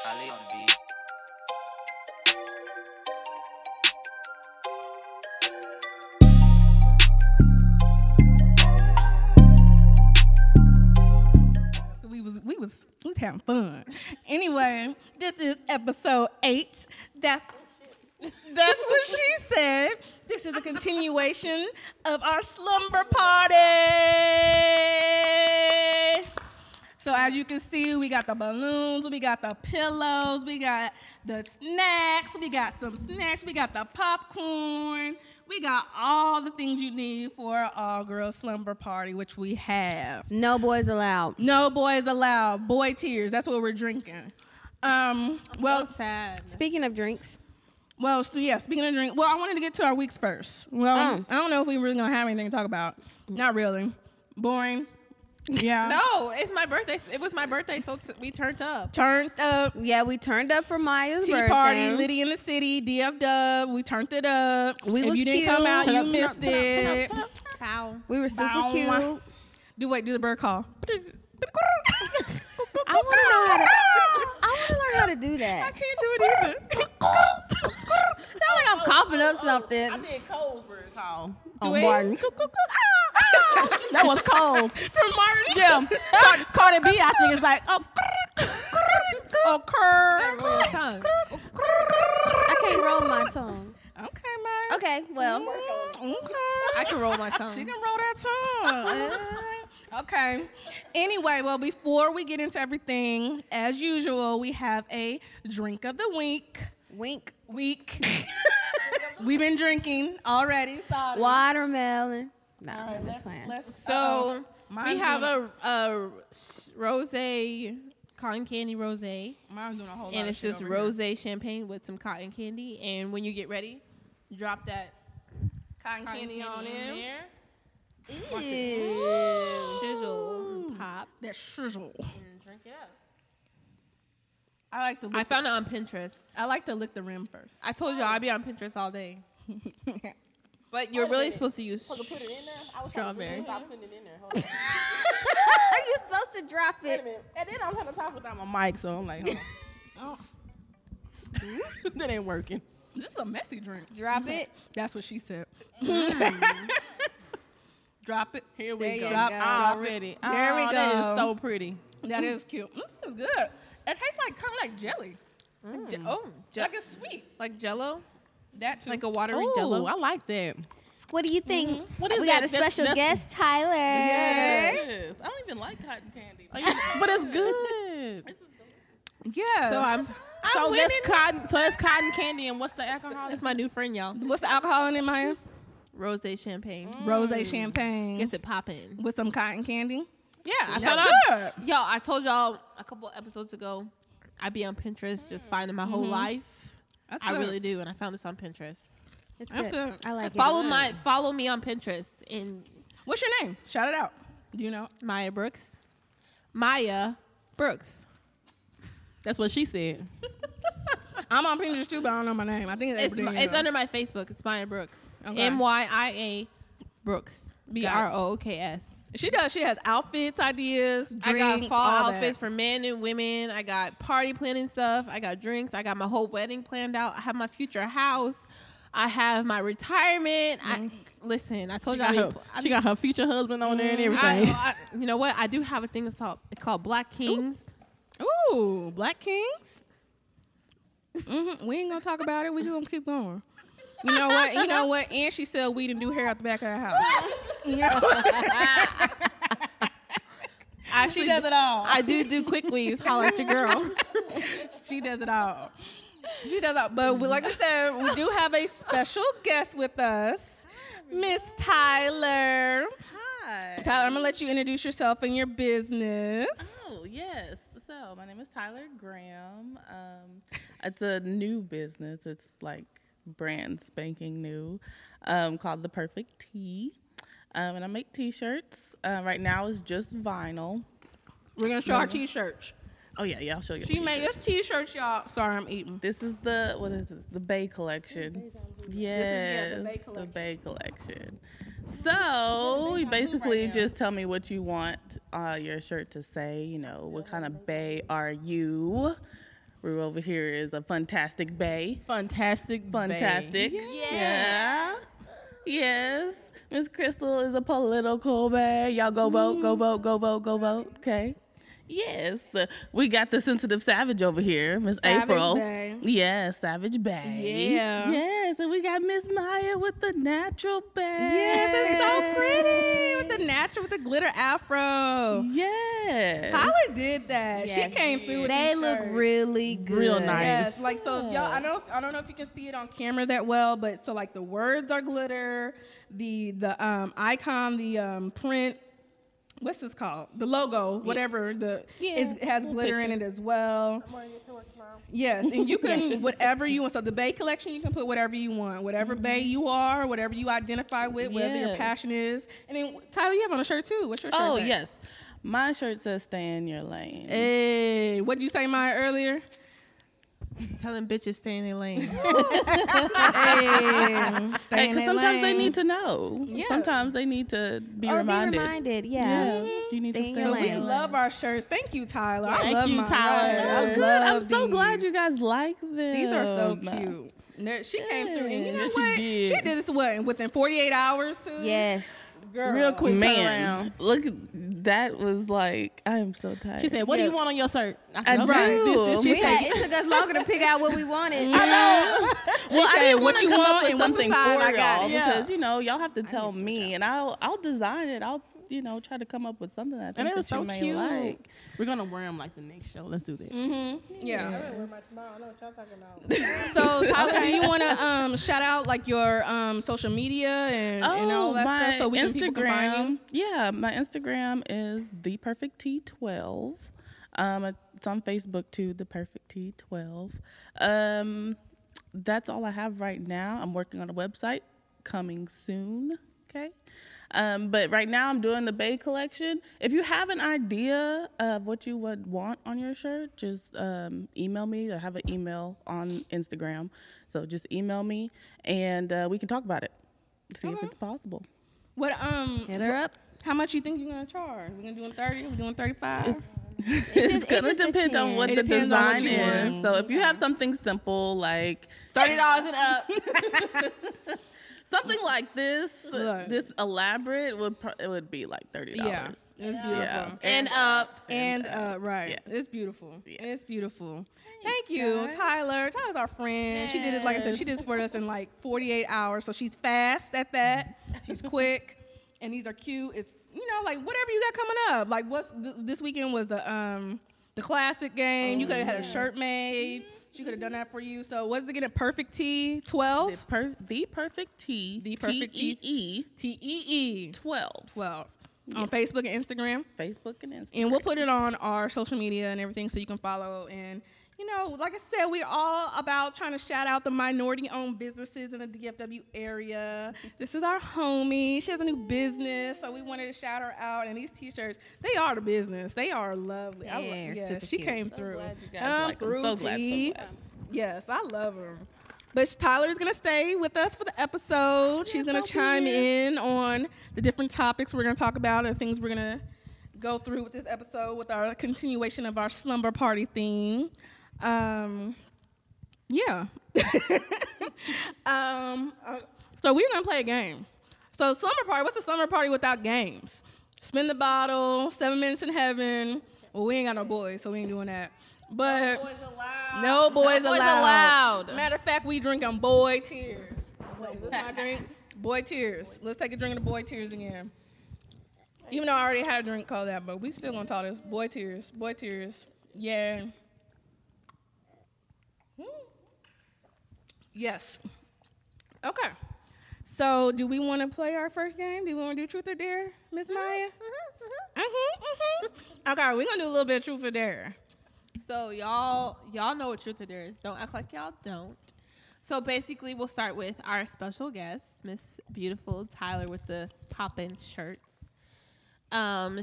Ali on the beat. We was having fun. Anyway, this is episode 8. That's what she said. This is a continuation of our slumber party. So as you can see, we got the balloons, we got the pillows, we got the snacks, we got some snacks, we got the popcorn, we got all the things you need for an all-girl slumber party, which we have. No boys allowed. No boys allowed. Boy tears. That's what we're drinking. So sad. Speaking of drinks. Well, yeah, speaking of drink, I wanted to get to our weeks first. Well, I don't know if we really gonna have anything to talk about. Not really. Boring. Yeah. No, it's my birthday. It was my birthday, so we turned up. Turned up. Yeah, we turned up for Maya's Tea birthday. party, Liddy in the city, DF Dub. We turned it up. If you didn't come out, you missed it. We were super cute. Do the bird call. I want to know how to. I want to learn how to do that. I can't do it either. Sound like I'm coughing up something. I did Cole's bird call Do on it? Martin. That was Cole. From Martin. Yeah. Cardi B, I think, is like, oh, Roll your tongue. I can't roll my tongue. Okay, man. Okay, well. Okay. I can roll my tongue. She can roll that tongue. Okay. Anyway, well, before we get into everything, as usual, we have a drink of the week. Wink. We've been drinking already. Sorry. Watermelon. No, All right, I'm just playing. So we Mine's have doing a rosé, cotton candy rosé, Mine's doing a whole lot and of it's shit just over here. rosé champagne with some cotton candy. And when you get ready, drop that Cotton candy on in in. there. Ew. Shizzle, and pop, That shizzle. and drink it up. I like to lick I found it on Pinterest. I like to lick the rim first. I told y'all I'd be on Pinterest all day. But you're really supposed to use supposed to put it in there? I was strawberry. Stop putting it in there. Hold on. You're supposed to drop Wait a it. minute. And then I'm trying to talk without my mic, so I'm like, hold on. That ain't working. This is a messy drink. Drop it. That's what she said. Drop it. Here There we you go. go. Already. There we That go. is so pretty. That is cute. This is good. It tastes like kind of like jelly. Like it's sweet. like Jello, That too. like a watery Oh, Jello. I like that. What do you think? What is we that? got a That's- special guest, Tyler. Yes. I don't even like cotton candy. But it's good. yes. So I'm So winning. that's cotton candy, and what's the alcohol? That's my new friend, y'all. What's the alcohol in it, Maya? Rosé champagne. Rosé champagne Gets it popping. with some cotton candy. Yeah, I That's found out. good. Yo, I told y'all a couple episodes ago, I be on Pinterest just finding my whole life. That's I good. really do, and I found this on Pinterest. It's That's good. good. I like it. Follow me on Pinterest in What's your name? Shout it out. Do you know? Myia Brooks. Myia Brooks. That's what she said. I'm on Pinterest too, but I don't know my name. I think It's under my Facebook. It's Myia Brooks. Okay. MYIA Brooks. BROOKS. She does. She has outfits, ideas, I drinks, got fall all outfits that. for men and women. I got party planning stuff. I got drinks. I got my whole wedding planned out. I have my future house. I have my retirement. Listen, I told you She got her future husband on there and everything. you know what? I do have a thing that's called Black Kings. Ooh, Black Kings. We ain't gonna talk about it. We just gonna keep going. You know what? You know what? And she sell weed and do hair out the back of her house. You know? Actually, She does it all. I do quick weaves. Holla at your girl. She does it all. She does it all. But like I said, we do have a special guest with us, Miss Tyler. Hi. Tyler, I'm gonna let you introduce yourself and your business. Oh, yes. So, my name is Tyler Graham. It's a new business. It's like brand spanking new, called The Perfect Tea. And I make t-shirts. Right now it's just vinyl. We're gonna show our t-shirts. Oh, yeah, I'll show you. She made us t-shirts, y'all. Sorry, I'm eating. This is what is this? The Bay Collection. Yes, the Bay Collection. So you basically just tell me what you want your shirt to say. You know, what kind of Bay are you? We're over here is a fantastic bae. Fantastic. Yeah. Yes. Miss Crystal is a political bae. Y'all go vote, go vote, go vote, go vote. Okay. Yes. We got the sensitive savage over here, Miss April. Bae. Yeah, Savage Bae. Yeah. Yes, and we got Miss Myia with the natural bae. Yes, it's so pretty with the natural, with the glitter afro. Yes. Tyler did that. Yes, she came through with They these look shirts. really good. Real nice. Yes, like so y'all. I don't know if you can see it on camera that well, but so like the words are glitter, the icon, the print. What's this called? The logo, whatever. It has glitter in it as well. Yes, and you can whatever you want. So the Bay collection, you can put whatever you want, whatever Bay you are, whatever you identify with, whatever your passion is. And then Tyler, you have on a shirt too. What's your shirt? Oh, say? yes. My shirt says "Stay in your lane." Hey, what did you say, Maya, earlier? Telling bitches stay in their lane. Hey, Hey, because sometimes they need to know. Yeah. Sometimes they need to be Or reminded. be reminded, yeah. Yeah, you need Stay to in stay your in We lane. your love our shirts. Thank you, Tyler. I Thank love you, mine. Tyler. I Good. love I'm so glad these. you guys like them. These are so cute. She came through, and you know Yes, she what? did. She did this within 48 hours too. Yes. Girl. Real quick Man, turnaround. look, that was like, I am so tired. She said, "What do you Yes. want on your shirt?" I said, do. "Okay, this." We She said, it took us longer to pick out what we wanted. Well, I said, didn't "What want you to come want up with and what's the something size? for I got y'all it." Yeah. because y'all have to tell me, and I'll design it. I'll try to come up with something that I and think it was that you so may cute. like. We're gonna wear them like the next show. Let's do this. Yeah. wear my tomorrow. I know what y'all talking about. So Tyler, do you want to shout out like your social media and all that my stuff so people can find you? Yeah, my Instagram is theperfectt12. It's on Facebook too, theperfectt12. That's all I have right now. I'm working on a website coming soon. Okay. But right now I'm doing the Bay collection. If you have an idea of what you would want on your shirt, just email me. I have an email on Instagram. So just email me and we can talk about it. See if it's possible. What Hit her up. How much you think you're gonna charge? We're gonna do 30? We're doing 35? It's gonna just depend on what It the depends on what design you is. want. So if you have something simple like $30 and up. something like this, Look. this elaborate it would be like $30. Yeah, it's beautiful. Yeah. And up. And right, Yeah. it's beautiful. Yeah. It's beautiful. Thank you, Tyler. Tyler's our friend. She did it, like I said, she did this for us in like 48 hours. So she's fast at that. She's quick, and these are cute. It's like whatever you got coming up. Like this weekend was the classic game. You could have had a shirt made. She could have done that for you. So what's it again? A perfect T 12. The perfect T. The perfect T. TEE 12. 12 on Facebook and Instagram. Facebook and Instagram. And we'll put it on our social media and everything so you can follow. And, like I said, we're all about trying to shout out the minority-owned businesses in the DFW area. This is our homie. She has a new business, so we wanted to shout her out. And these T-shirts, they are the business. They are lovely. They're super she cute. came through. glad you guys like them. So glad, so T. glad. Yes, I love her. But Tyler's going to stay with us for the episode. She's going to chime in on the different topics we're going to talk about and things we're going to go through with this episode with our continuation of our slumber party theme. Yeah. So we're going to play a game. So slumber party, what's a slumber party without games? Spin the bottle, 7 minutes in heaven. Well, we ain't got no boys, so we ain't doing that. But no boys allowed. Matter of fact, we drinking boy tears. Wait, is this my drink? Boy tears. Let's take a drink of the boy tears again. Even though I already had a drink called that, but we still gonna call this boy tears. Boy tears. Yeah. Yes. Okay. So, do we want to play our first game? Do we want to do truth or dare, Miss Myia? Okay, we're gonna do a little bit of truth or dare. So y'all know what truth or dare is. Don't act like y'all don't. So basically, we'll start with our special guest, Miss Beautiful Tyler with the pop-in shirts.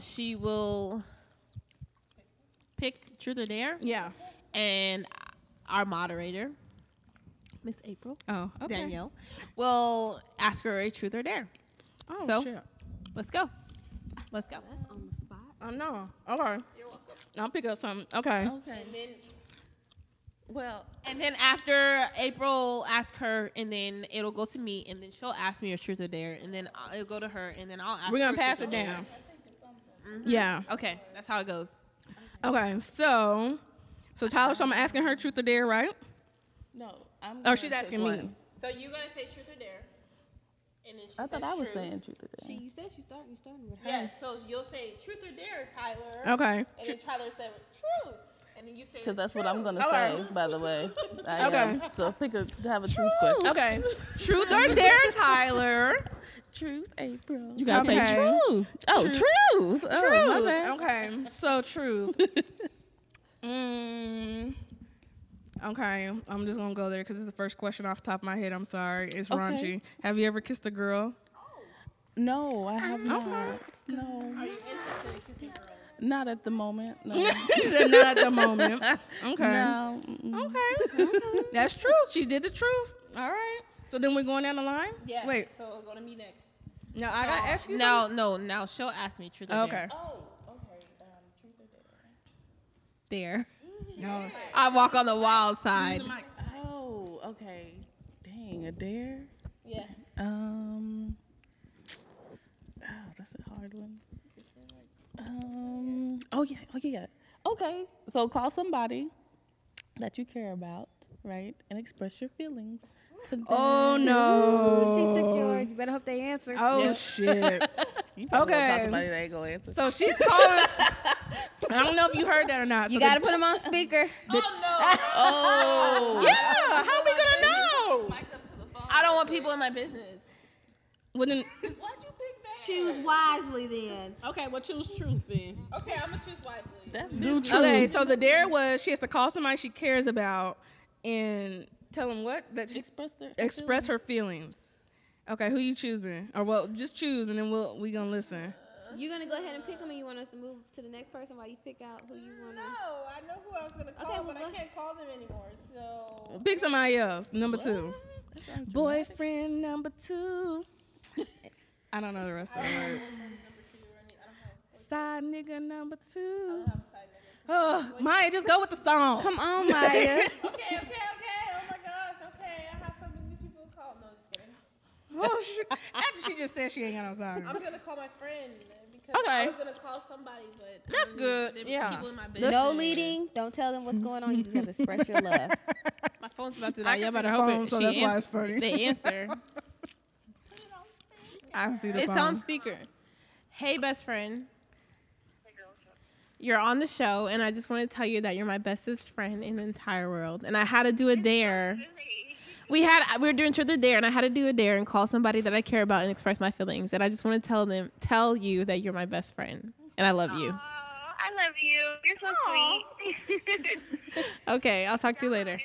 She will pick truth or dare, Yeah. and our moderator, Miss April Oh, okay. Danielle, will ask her a truth or dare. Oh, So- shit. Let's go. Let's go. Oh, no. Okay. You're welcome. I'll pick up something. Okay. Okay. And then Well, And then after April ask her, and then it'll go to me, and then she'll ask me a truth or dare, and then it'll go to her, and then I'll ask. We're her gonna pass truth it or dare. down. Yeah. Okay, that's how it goes. Okay. So Tyler, so I'm asking her truth or dare, right? no. I'm Oh, gonna she's pick asking one. me. So you gotta say truth or dare, and then she I thought says I was truth. saying truth or dare. You said you starting with her. Yeah, so you'll say truth or dare, Tyler. Okay. And then Tyler said truth, and then you say Because that's what I'm gonna Okay. say. By the way. Okay. So have a truth question. Okay. Truth or dare, Tyler? Truth, April. You gotta say truth. Oh, Truth. truth. Oh, my Truth. bad. Okay. So truth. Okay. I'm just gonna go there because it's the first question off the top of my head. I'm sorry. It's Okay. raunchy. Have you ever kissed a girl? No, I have not. No. Are you interested in kissing girls? Not at the moment. No. She said not at the moment. Okay. No. Mm-mm. Okay. That's true. She did the truth. All right. So then we're going down the line? Yeah. Wait. So it'll go to me next. No, I got to ask you No. Now she'll ask me truth or something? dare. Okay. Oh, okay. Truth or Dare. No. I walk on the wild side. dare? Oh, okay. Dang, a dare? Yeah. Oh, that's a hard one. Oh yeah. Okay, so call somebody that you care about, right, and express your feelings to them. Oh, no. She took yours. You better hope they answer. Oh, Yeah. shit. You probably Okay. call somebody that ain't gonna answer. So she's calling. I don't know if you heard that or not. You So got to put them on speaker. Oh, Yeah. How we going to know? I don't want people in my business. Well, then, Why'd you pick that? Choose wisely then. Okay, well choose truth then. Okay, I'm gonna choose wisely. that's Do business. truth. okay, so the dare was she has to call somebody she cares about and tell them what? That she express her feelings. Okay, who you choosing? Or well, just choose and then we gonna listen. You gonna go ahead and pick them, and you want us to move to the next person while you pick out who you wanna? No, I know who I was gonna call, Okay, well, but go I can't call them anymore. So Pick somebody else. Number 2. Boyfriend number 2. I don't know the rest of the words. Side nigga number 2. Oh, Maya, just go with the song. Come on, Maya. Okay. Oh my gosh. Okay, I have so many new people to call. No, just kidding. Oh, shoot. After she just said she ain't got no song. I'm gonna call my friend because Okay. I was gonna call somebody, but That's good. there were Yeah. people in my business. No leading. Don't tell them what's going on. You just have to express your love. My phone's about to I die. can Y'all see better the hope phone, it. so she that's why ans- it's funny. They answer. I see the It's phone. on speaker. Hey, best friend. You're on the show, and I just want to tell you that you're my bestest friend in the entire world. And I had to do a dare. We were doing truth or dare, and I had to do a dare and call somebody that I care about and express my feelings. And I just want to tell you that you're my best friend, and I love you. I love you. You're so sweet. Okay, I'll talk to you later.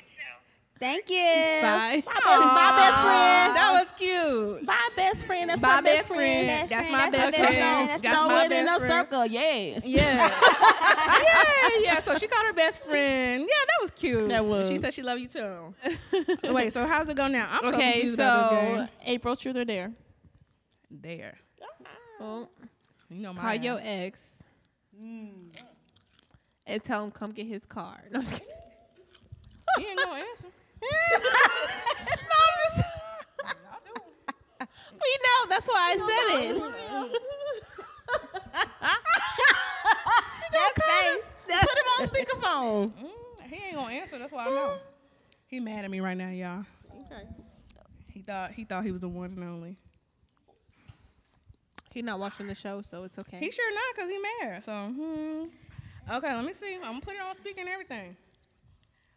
Thank you. Bye. My best friend. That was cute. My best friend. That's My my best friend. Best That's friend. my That's best my best friend. friend. That's Throw my it in a best friend. circle. Yes. Yeah. yeah. So she called her best friend. Yeah, that was cute. That was. She said she loved you too. Wait, so how's it go now? I'm so Okay, confused about this so game. April, truth or dare? There. Well, You know my call ass. your ex and tell him come get his car. No, I'm just kidding. He ain't gonna answer. No, I'm just. We know. That's why I said it. Put him on speakerphone. He ain't gonna answer. That's why I know. He mad at me right now, y'all. Okay. He thought he was the one and only. He's not watching the show, so it's okay. He sure not, cause he mad. So okay, let me see. I'm gonna put it on speaker and everything.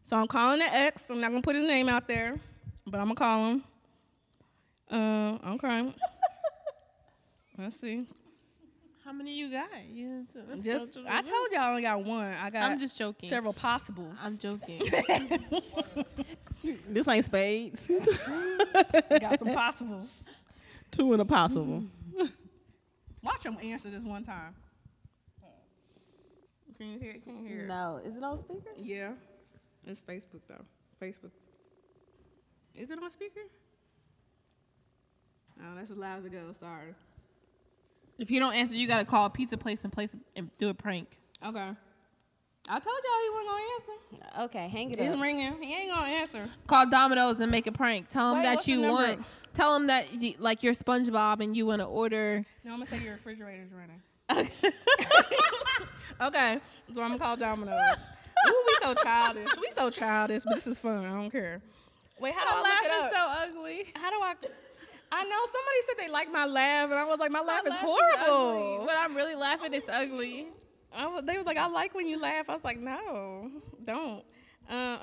So I'm calling the ex. I'm not gonna put his name out there, but I'm gonna call him. Okay. Let's see. How many you got? I told y'all I only got one. I got I'm just joking. several possibles. I'm joking. This ain't spades. got some possibles. 2 and a possible. Watch him answer this one time. Can you hear it? Can you hear it? No. Is it on speaker? Yeah. It's Facebook though. Facebook. Is it on speaker? No, that's as loud as it goes. Sorry. If you don't answer, you gotta call a pizza place and do a prank. Okay. I told y'all he wasn't gonna answer. Okay, hang it He's up. ringing. He ain't gonna answer. Call Domino's and make a prank. Tell them Wait, that what's the you number? want. Tell them that like you're SpongeBob and you want to order. No, I'm gonna say your refrigerator's running. Okay, so I'm gonna call Domino's. Ooh, we so childish. We so childish, but this is fun. I don't care. Wait, how do I look it up? so ugly. How do I know somebody said they liked my laugh, and I was like, my laugh is Ugly. horrible. When I'm really laughing, it's ugly. They was like, I like when you laugh. I was like, no, don't.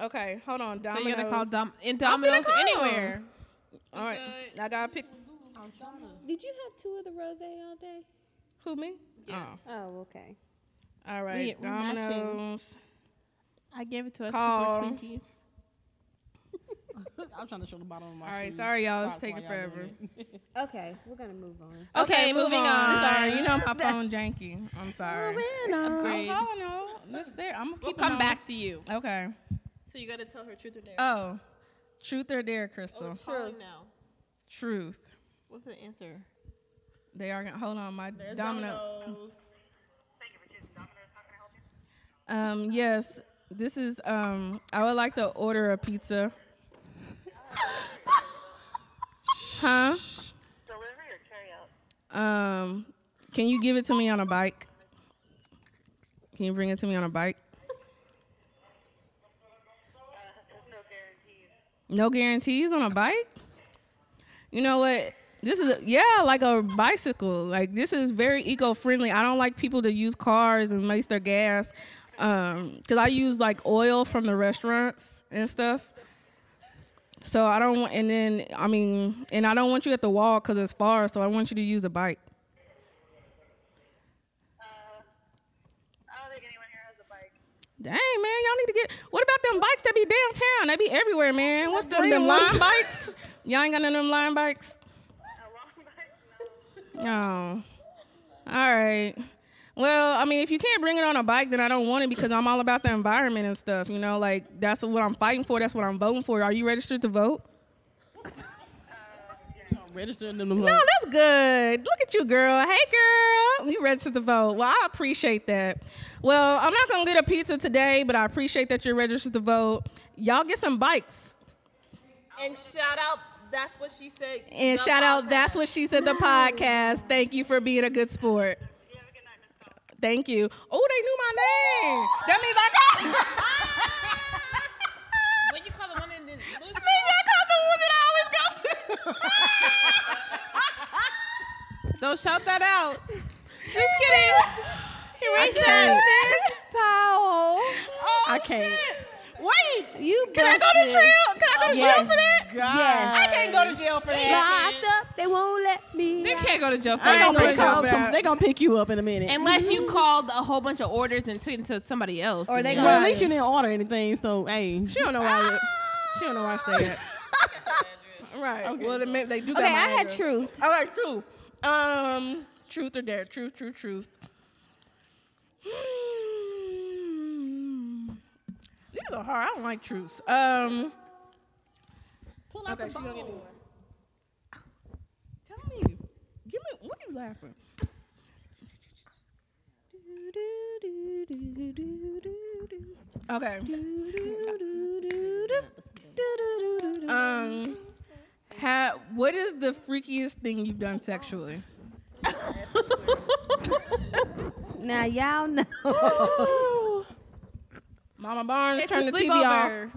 Okay, hold on. So Domino's. you're gonna call I'm Domino's gonna call anywhere. All right, I gotta pick. Did you have 2 of the rosé all day? Who, me? Yeah. Oh, okay. Oh. All right, We're matching. Domino's. I gave it to us Call. because we're Twinkies. I'm trying to show the bottom of my All right, shoe. sorry, y'all. It's Socks taking while y'all forever. doing it. Okay, we're gonna move on. Okay, moving on. Sorry, you know my phone janky. I'm sorry. Upgrade. Oh, no. This there. I'm gonna We'll keep come it on. back to you. Okay. So you gotta tell her truth or dare. Oh, truth or dare, Crystal? Calling now. Truth. What's the answer? They are gonna hold on. My There's domino. Domino's. Yes. This is. I would like to order a pizza. Huh? Delivery or carry out? Can you give it to me on a bike? Can you bring it to me on a bike? There's no guarantees. No guarantees on a bike? You know what? This is, like a bicycle. Like, this is very eco-friendly. I don't like people to use cars and waste their gas. Because I use, like, oil from the restaurants and stuff. So I don't want, and I don't want you at the wall because it's far, so I want you to use a bike. I don't think anyone here has a bike. Dang, man, y'all need to get, what about them bikes that be downtown? They be everywhere, man. What's them line bikes? Y'all ain't got none of them line bikes? A long bike? No. Oh, all right. Well, I mean, if you can't bring it on a bike, then I don't want it because I'm all about the environment and stuff. You know, like, that's what I'm fighting for. That's what I'm voting for. Are you registered to vote? Registering them. No, that's good. Look at you, girl. Hey, girl. You registered to vote. Well, I appreciate that. Well, I'm not going to get a pizza today, but I appreciate that you're registered to vote. Y'all get some bikes. And shout out, that's what she said. And shout out, that's what she said, the podcast. Thank you for being a good sport. You have a good night, Miss Cole. Thank you. Oh, they knew my name. That means I got. When you call the one in the I called the one that I always go to. Don't shout that out. Just kidding. I can't. Powell. Oh, I can't. shit. Wait. You Can I go to busted. jail? Can I go to jail for that? Yes. I can't go to jail for that. Locked up. They won't let me. They can't go to jail for I ain't that. gonna go back. They're going to pick you up in a minute. Unless you called a whole bunch of orders and took it to somebody else. Or they then. Well, at least you didn't order anything, so, hey. She don't know where I She don't know where I stay at. Right. Okay. Well, they do got Okay, my I had address. truth. Okay, truth. Truth or dare? Truth. These are hard. I don't like truths. Okay, she gonna give me one. Tell me. Give me. What are you laughing? Okay. What is the freakiest thing you've done sexually? Now y'all know. Mama Barnes, It's turn a the TV off. sleepover.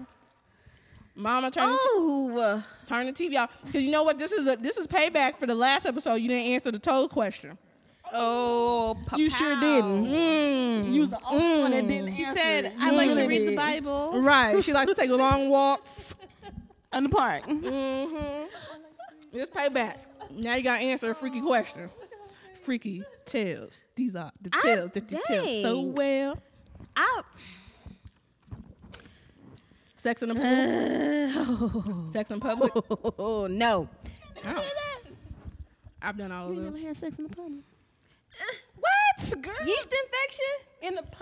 Mama, turn Ooh. turn the TV off. Because you know what? This is payback for the last episode. You didn't answer the total question. Oh, You sure didn't. You was the only one that didn't She answer. said, You I like to really read the did. Bible. Right. She likes to take long walks. In the park. It's payback. Now you got to answer a freaky question. Freaky tales. These are the tales that you tell so dang. well. Sex in the pool. Sex in public. Oh, no. Oh. I've done all of those. had sex in the public. What, girl? Yeast infection?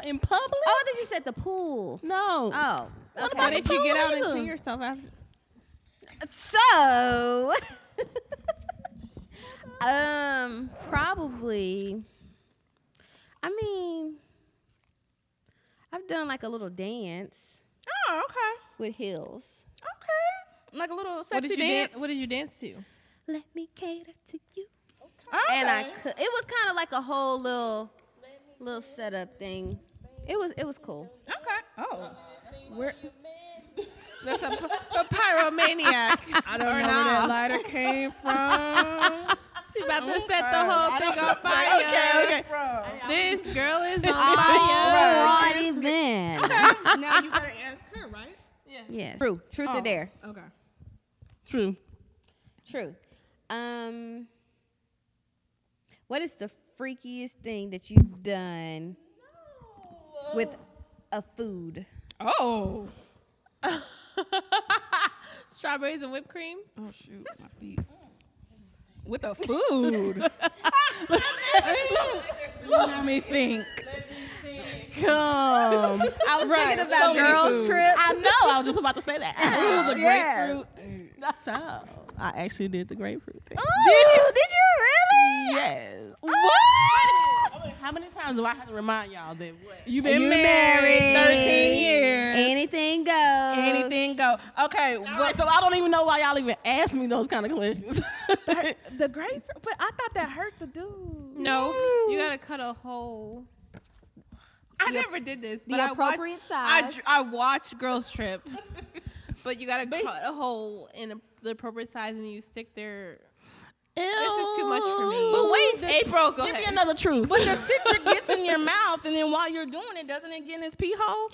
In public? Oh, I thought you said the pool. No. Oh. Okay. What if you get out and either? clean yourself after? So, probably. I mean, I've done like a little dance Oh, okay. with heels. Okay. Like a little What sexy did you dance. dance? What did you dance to? Let me cater to you. Okay. And I could. It was kind of like a whole little setup thing. It was cool. Okay. Oh. Where? That's a pyromaniac. I don't know where that lighter came from. She about to set the whole thing on fire. Okay. This girl is on All fire. righty then. Now you gotta ask her, right? Yes. True. Truth or dare? Okay. True. Truth. What is the freakiest thing that you've done with a food? Oh. Strawberries and whipped cream. Oh shoot, my feet. With the food. Let me think. Come. I was Right, thinking so about many girls' foods. trip. I know. I was just about to say that. It was a yes. grapefruit. So I actually did the grapefruit thing. Ooh, did you really? Yes. What? How many times do I have to remind y'all that what? You've been You married married. 13 years. Anything goes. Anything go. Okay, What, so I don't even know why y'all even ask me those kind of questions. the grapefruit, but I thought that hurt the dude. No, you gotta cut a hole. I never did this, but I appropriate watched, size. I watched Girls Trip, but you gotta cut a hole in the appropriate size and you stick their. This is too much for me. But wait, April, go Give ahead. me another truth. But the citric gets in your mouth, and then while you're doing it, doesn't it get in his pee hole?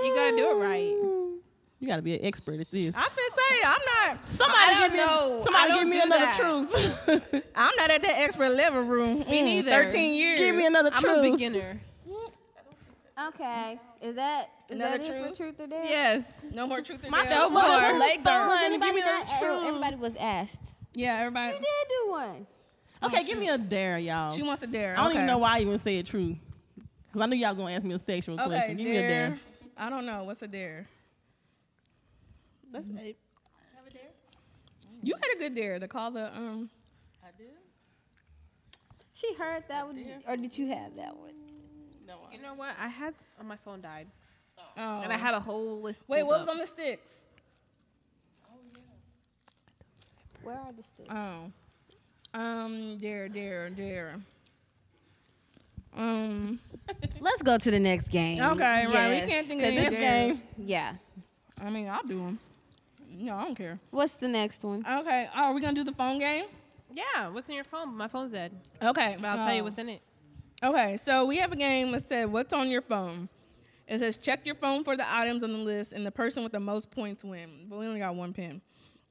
You gotta do it right. You gotta be an expert at this. I finna say, I'm not. Somebody give me, know. I somebody don't give me do another that. truth. I'm not at that expert level room. Me neither. 13 years. Give me another I'm truth. a beginner. Okay. Is that Another it truth? for truth or dare? Yes. No more truth or My dare. truth more. was Leg burn. Was fun. anybody Give me not? the truth. Everybody was asked. Yeah, everybody. You did do one. Okay, give me a dare, y'all. She wants a dare. I don't okay. even know why I even said true. Because I knew y'all was going to ask me a sexual Okay, question. Give me a dare. I don't know. What's a dare? That's it. You had a good dare to call the I did. She heard that one, or did you have that one? No, You know what? I had my phone died, Oh. and I had a whole list. Wait, pulled what was up. on the sticks? Where are the sticks? Oh. Dare. Let's go to the next game. Okay, right. Yes, We can't think 'cause of any this dares. Yeah. I mean, I'll do them. No, I don't care. What's the next one? Okay. Oh, are we gonna do the phone game? Yeah, what's in your phone? My phone's dead. Okay. But I'll tell you what's in it. Okay, so we have a game that said, "What's on your phone?" It says, "Check your phone for the items on the list, and the person with the most points win." But we only got one pin.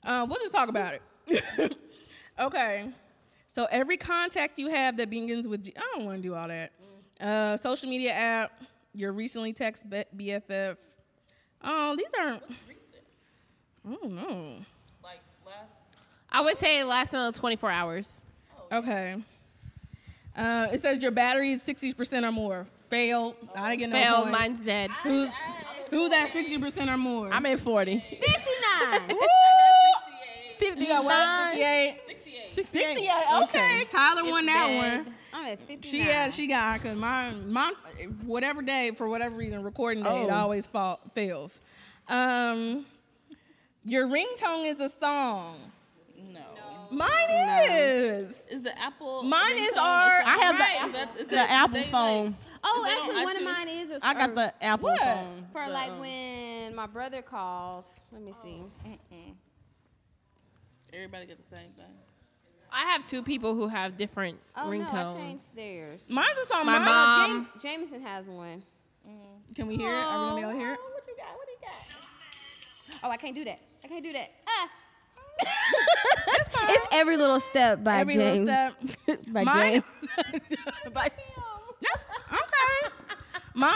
We'll just talk about it. Okay. So every contact you have that begins with G, I don't want to do all that. Social media app, your recently text BFF. Oh, these aren't. I don't know. Like last. I would say it lasts another 24 hours. Okay. It says your battery is 60% or more. Failed. I didn't get no Failed. points. Mine's dead. Who's at 60% or more? I'm at 40. 59. You got what? 58. 68. Okay. Tyler won that one. I'm at 59. She got, because mine, whatever day, for whatever reason, recording day, it always fails. Your ringtone is a song. No. Mine is. Is the Apple? Mine is ringtone our- a I have song? Is the that- Apple they, phone. like, Oh, Is it on actually, one of iTunes? mine is. I got the Apple What? phone. For The, like when my brother calls. Let me see. Everybody get the same thing. I have two people who have different Oh ringtones. no, I changed theirs. Mine's a song. My Mine- mom. Jameson has one. Can we hear it? Are we going to be able to hear it? What you got? What do you got? Oh, I can't do that. I can't do that. It's Every Little Step by Every James. little step. By Mine. James. That's okay. My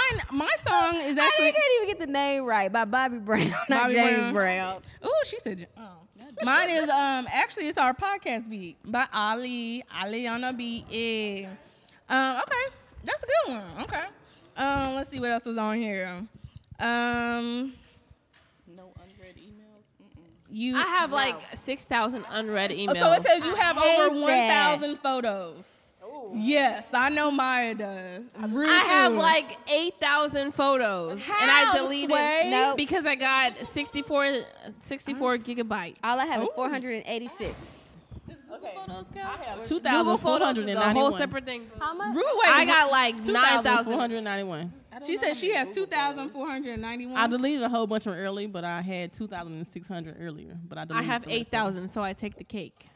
song is You actually. can't even get the name right by Bobby Brown, not Bobby James Brown. Brown. Ooh, she said. Oh. Mine is actually it's our podcast beat by Ali on the beat. Yeah. Okay, that's a good one. Okay. Let's see what else is on here. No underwear. You. I have like 6,000 unread emails. So it says you have over hate that. 1,000 photos. Yes, I know Maya does. Rude I have too. like 8,000 photos, and How, I deleted Sway? Nope. because I got 64 gigabytes. All I have is 486. Photos I count? have Google Photos is a whole 2,491. separate thing. How much? Rude, I got like 9,000. 2,491. She said she has 2,491. I deleted a whole bunch from early, but I had 2,600 earlier. But I I deleted have the rest of 8,000, so I take the cake.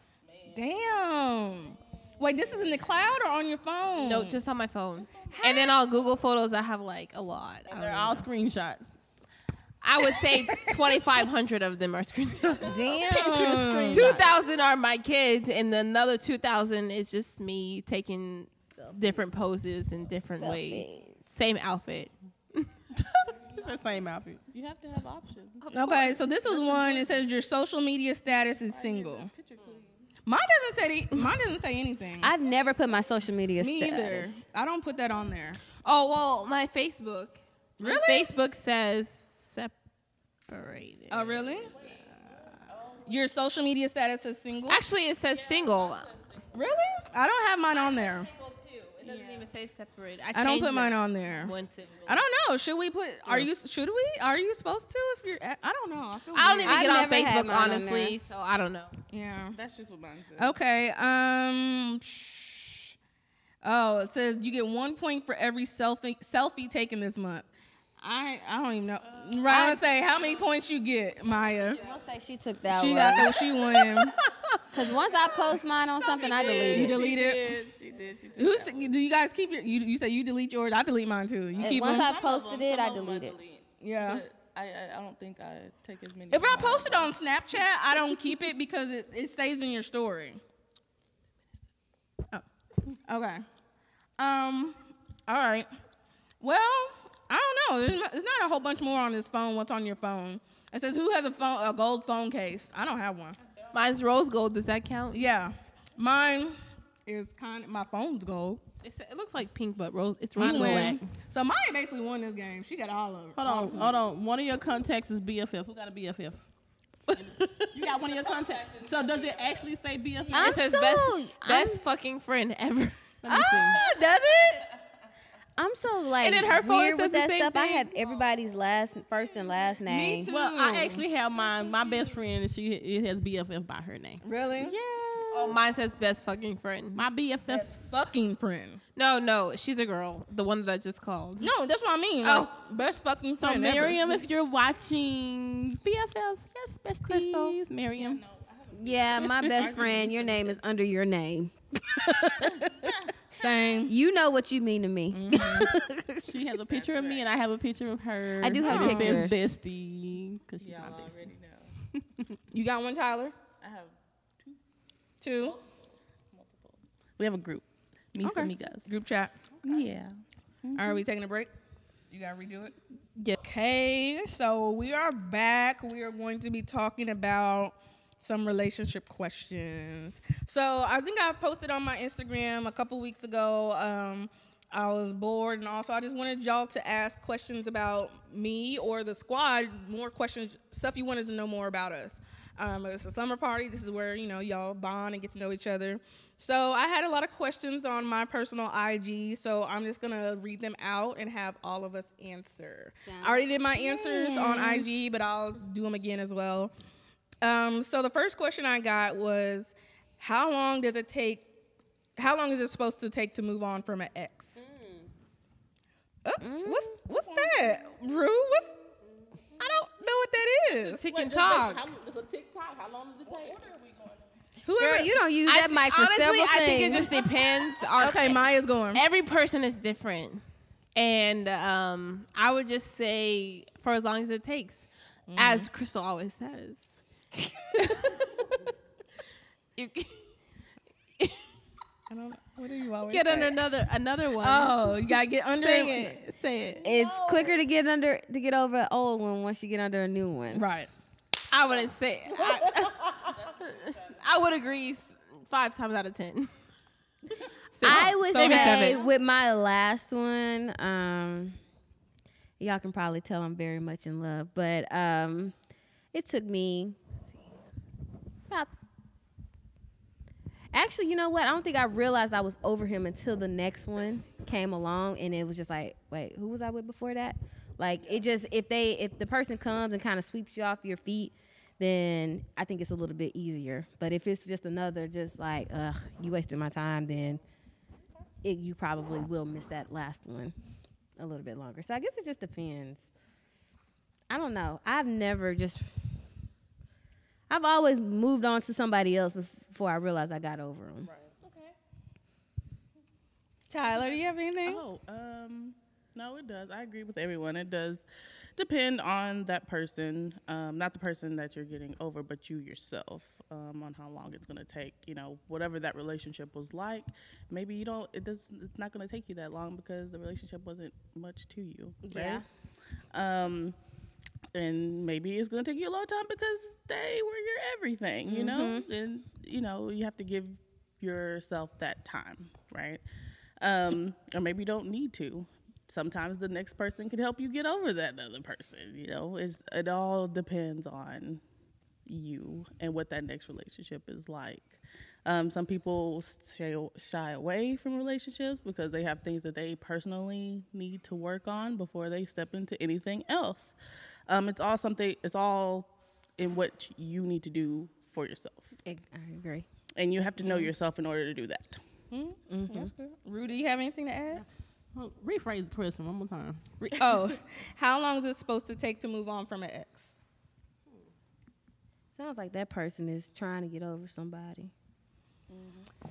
Damn. Wait, this is in the cloud or on your phone? No, just on my phone. And then on Google Photos, I have like a lot. them. They're all screenshots. I would say 2,500 of them are screenshots. Damn. 2,000 are my kids, and another 2,000 is just me taking different poses in different ways. Same outfit. It's the same outfit. You have to have options. Okay, so this is one. It says your social media status is single. Mine doesn't say anything. I've never put my social media Me status. either. I don't put that on there. Oh, well, my Facebook. Really? My Facebook says separated. Oh, really? Your social media status is single? Actually, it says single. Really? I don't have mine on there. Single too. It doesn't even say separated. I don't put mine on there. One single. I don't know. Should we put? Are you supposed to? If you're, I don't know. I don't even I've get on never had Facebook, mine on honestly, so I don't know. Yeah. That's just what mine says. Okay. Oh, it says you get 1 point for every selfie taken this month. I don't even know. Ryan, say how many points you get, Maya. We'll say she took that She one. got that. She won. Because once I post mine on something, I delete You it. delete it. She did. Who's? Do you guys keep your? You say you delete yours. I delete mine too. You keep Once them. I posted it, I delete it. Yeah. But I don't think I take as many. If I post it on Snapchat, I don't keep it because it stays in your story. Oh, okay. All right. Well, I don't know. There's not a whole bunch more on this phone. What's on your phone? It says who has a gold phone case. I don't have one. Mine's rose gold. Does that count? Yeah, mine is my phone's gold. It looks like pink, but rose. It's We rose gold. win. So Maya basically won this game. She got all of it. Hold on. One of your contacts is BFF. Who got a BFF? You got one of your contacts. So does it actually say BFF? I'm It says so- best fucking friend ever. Let me see. Does it? I'm so like And then her phone weird says with the that same stuff. I thing. have everybody's first and last name. too. Well, I actually have my best friend, and it has BFF by her name. Really? Yeah. Oh, mine says best fucking friend. My BFF. Fucking friend. No, she's a girl. The one that I just called. No, that's what I mean. Oh. Like, best fucking So friend ever. Miriam, if you're watching BFF, yes, besties. Crystal. Miriam. Yeah, my best friend. Your name is under your name. Same. You know what you mean to me. She has a picture of me, and I have a picture of her. I do have And it says pictures. bestie, because she's my bestie. already know. You got one, Tyler? I have Two. we have a group. Me Okay. and Migas. Group chat. Yeah. All right, we taking a break? You gotta redo it? Yeah. Okay, so we are back. We are going to be talking about some relationship questions. So I think I posted on my Instagram a couple weeks ago. I was bored, and also I just wanted y'all to ask questions about me or the squad, more questions, stuff you wanted to know more about us. It's a summer party. This is where, y'all bond and get to know each other. So I had a lot of questions on my personal IG, so I'm just going to read them out and have all of us answer. I already did my answers on IG, but I'll do them again as well. So the first question I got was, how long is it supposed to take to move on from an ex? What's that? Rue? I don't know what that is. Tick and talk. It's a TikTok. How long does it take? Whoever, Girl, you don't use that mic for Honestly, several I think things. it just depends. On okay, Maya's going. Every person is different, and I would just say for as long as it takes, as Crystal always says. You I don't know. What do you always get say? under another one. Oh, you gotta get under Say it. It's quicker to get over an old one once you get under a new one. Right. I wouldn't say it. I would agree 5 times out of 10. I would So maybe say 7. with my last one, y'all can probably tell I'm very much in love, but It took me about. Actually, you know what? I don't think I realized I was over him until the next one came along, and it was just like, wait, who was I with before that? Like, it just if the person comes and kind of sweeps you off your feet, then I think it's a little bit easier. But if it's just another, just like, ugh, you wasted my time, then you probably will miss that last one a little bit longer. So I guess it just depends. I don't know. I've always moved on to somebody else before I realized I got over them. Right. Tyler, do you have anything? No, it does. I agree with everyone. It does depend on that person, not the person that you're getting over, but you yourself, on how long it's going to take. You know, whatever that relationship was like, maybe it's not going to take you that long because the relationship wasn't much to you. Right? Yeah. And maybe it's going to take you a long time because they were your everything, you know? And, you know, you have to give yourself that time, right? Or maybe you don't need to. Sometimes the next person can help you get over that other person, you know? It all depends on you and what that next relationship is like. Some people shy away from relationships because they have things that they personally need to work on before they step into anything else. It's all in what you need to do for yourself. I agree. And you have to know yourself in order to do that. That's good. Rudy, you have anything to add? Well, rephrase the question one more time. How long is it supposed to take to move on from an ex? Sounds like that person is trying to get over somebody.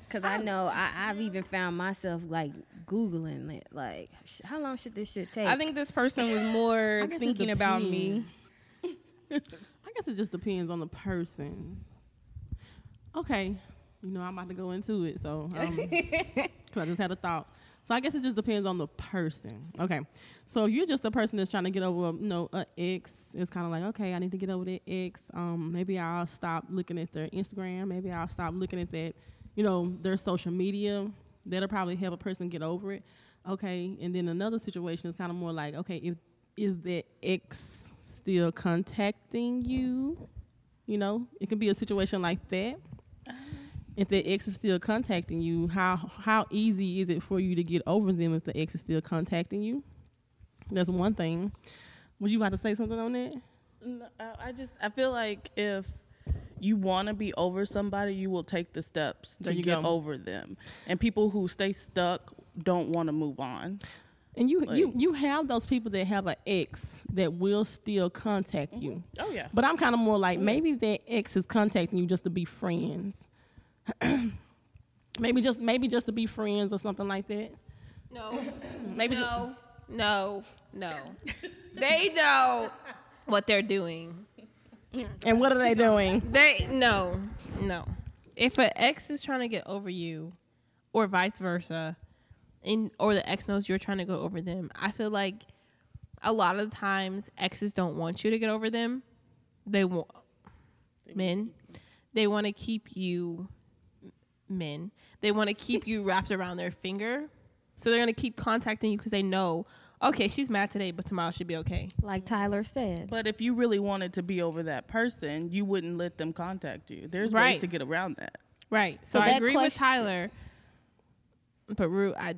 Because I know I've even found myself, like, Googling it. Like, how long should this shit take? I think this person was more thinking about me. I guess it just depends on the person. Okay. You know, I'm about to go into it, so cause I just had a thought. So I guess it just depends on the person. Okay. So if you're just a person that's trying to get over, an ex, it's kind of like, okay, I need to get over that ex. Maybe I'll stop looking at their Instagram. Maybe I'll stop looking at that, their social media. That'll probably help a person get over it. Okay. And then another situation is kind of more like, okay, is the ex still contacting you? It could be a situation like that. If the ex is still contacting you, how easy is it for you to get over them if the ex is still contacting you? That's one thing. Was you about to say something on that? No, I feel like if you want to be over somebody, you will take the steps to get over them. And people who stay stuck don't want to move on. And you have those people that have an ex that will still contact you. Oh yeah. But I'm kind of more like maybe that ex is contacting you just to be friends. maybe just to be friends or something like that. No. Maybe No. They know what they're doing. And what are they doing? No. If an ex is trying to get over you, or vice versa, or the ex knows you're trying to go over them, I feel like a lot of the times exes don't want you to get over them. They want to keep you. They want to keep you wrapped around their finger. So they're going to keep contacting you because they know, okay, she's mad today, but tomorrow she'll be okay. Like Tyler said. But if you really wanted to be over that person, you wouldn't let them contact you. There's ways to get around that. Right. So I agree with Tyler. But Rue, I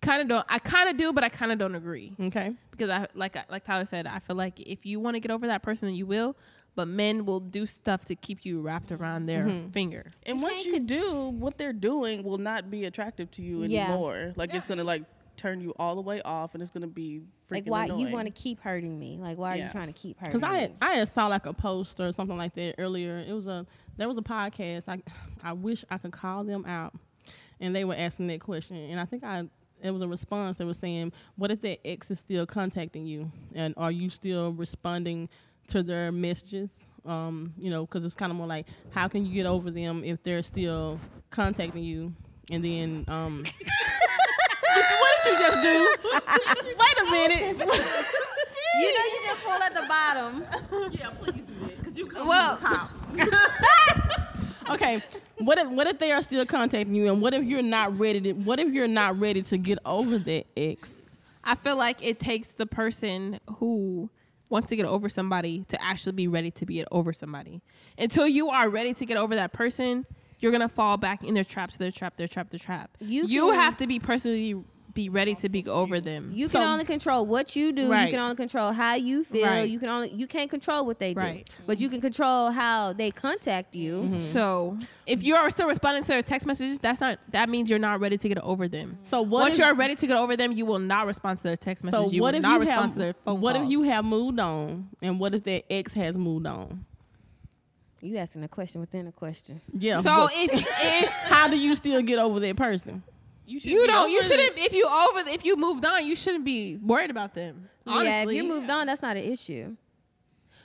kind of don't. I kind of do, but I kind of don't agree. Okay. Because like Tyler said, I feel like if you want to get over that person, then you will. But men will do stuff to keep you wrapped around their finger. And once you do, what they're doing will not be attractive to you anymore. Like it's gonna turn you all the way off, and it's gonna be freaking why annoying. you want to keep hurting me? Like why are you trying to keep hurting? Because I had saw like a post or something like that earlier. There was a podcast. I wish I could call them out, and they were asking that question, and I think it was a response that was saying, what if that ex is still contacting you, and are you still responding to their messages? Because it's kind of more like, how can you get over them if they're still contacting you? And then, what did you just do? Wait a minute. You just pull at the bottom. Yeah, please do that, because you come to the top. Okay, what if they are still contacting you, and what if you're not ready to get over that ex? I feel like it takes the person who wants to get over somebody to actually be ready to be over somebody. Until you are ready to get over that person, you're gonna fall back in their trap. You have to be personally be ready to be over them. You can only control what you do. Right. You can only control how you feel. Right. You can't control what they do. Right. But you can control how they contact you. So if you're still responding to their text messages, that means you're not ready to get over them. So once you're ready to get over them, you will not respond to their text messages. So you what will if not you respond have, to their phone what calls. if you have moved on, and what if their ex has moved on? You asking a question within a question. Yeah. So but if how do you still get over that person? if you moved on, you shouldn't be worried about them. Honestly. Yeah, if you moved on, that's not an issue.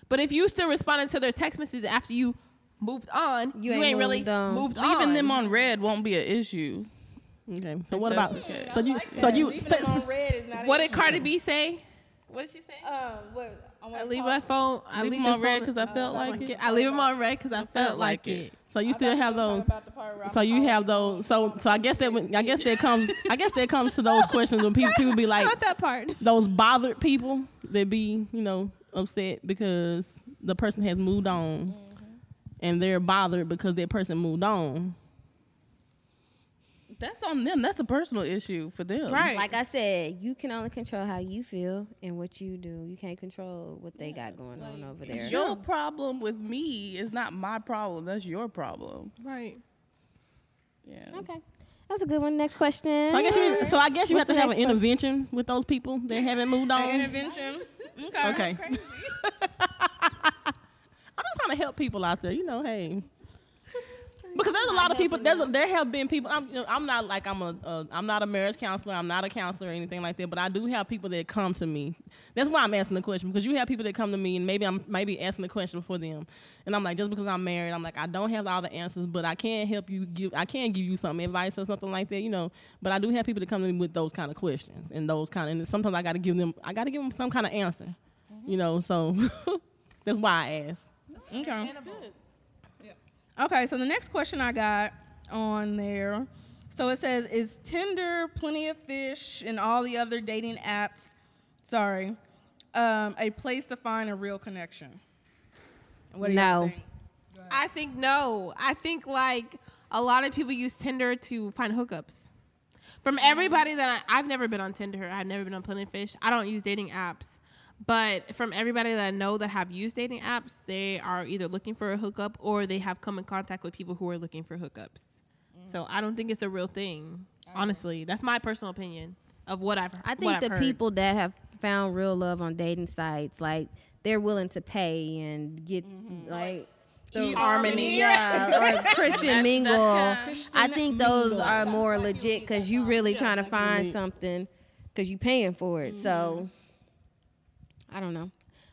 But if you still responding to their text messages after you moved on, you ain't really moved on. Leaving them on red won't be an issue. Okay. So what about? Okay. What did Cardi B say? What did she say? I leave my phone. I leave them on red because I felt like it. I leave them on red because I felt like it. So you still have those. So you have those. So I guess that comes to those questions when people be like, Not that part. those bothered people that be upset because the person has moved on, and they're bothered because that person moved on. That's on them. That's a personal issue for them. Right. Like I said, you can only control how you feel and what you do. You can't control what they got going on over there. Your problem with me is not my problem. That's your problem. Right. Yeah. Okay. That's a good one. Next question. So I guess you have to have an next question? intervention with those people that haven't moved on. Intervention. Okay. I'm just trying to help people out there. Hey. Because there's a lot of people. There have been people. I'm not like I'm not a marriage counselor. I'm not a counselor or anything like that. But I do have people that come to me. That's why I'm asking the question, because you have people that come to me and maybe I'm asking the question for them, and I'm like, just because I'm married, I'm like, I don't have all the answers, but I can help you. I can give you some advice or something like that, But I do have people that come to me with those kind of questions and and sometimes I got to give them some kind of answer, So that's why I ask. Okay. Okay, so the next question I got on there, so it says, is Tinder, Plenty of Fish, and all the other dating apps, a place to find a real connection? What do y'all think? I think no. I think like a lot of people use Tinder to find hookups. From everybody that I've never been on Tinder, I've never been on Plenty of Fish. I don't use dating apps. But from everybody that I know that have used dating apps, they are either looking for a hookup or they have come in contact with people who are looking for hookups. So I don't think it's a real thing. Honestly, that's my personal opinion of what I've heard. I think the people that have found real love on dating sites, like they're willing to pay and get like the Harmony. or Christian mingle. I think those are more legit because you really trying to find something because you paying for it. So. I don't know.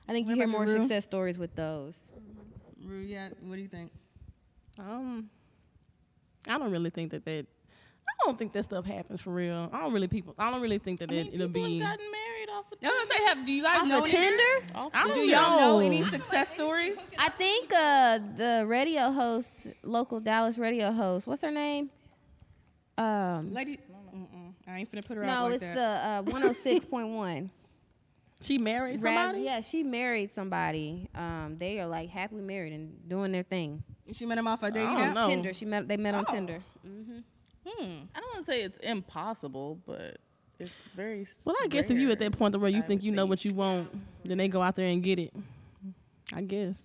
I think you hear more success stories with those. Rue, yeah, what do you think? I don't really think that. I don't think that stuff happens for real. I don't really think that it'll be. Gotten married off of I was gonna say, do you guys know Off of Tinder? Do y'all know any success stories? I think the radio host, local Dallas radio host, what's her name? Lady, I ain't finna put her out No, like it's that. the 106.1. She married somebody? Yeah, she married somebody. They are like happily married and doing their thing. She met him off a dating I don't app? know. Tinder. They met on Tinder. I don't want to say it's impossible, but it's very. Well, I guess if you at that point where you think you know what you want, then they go out there and get it. I guess.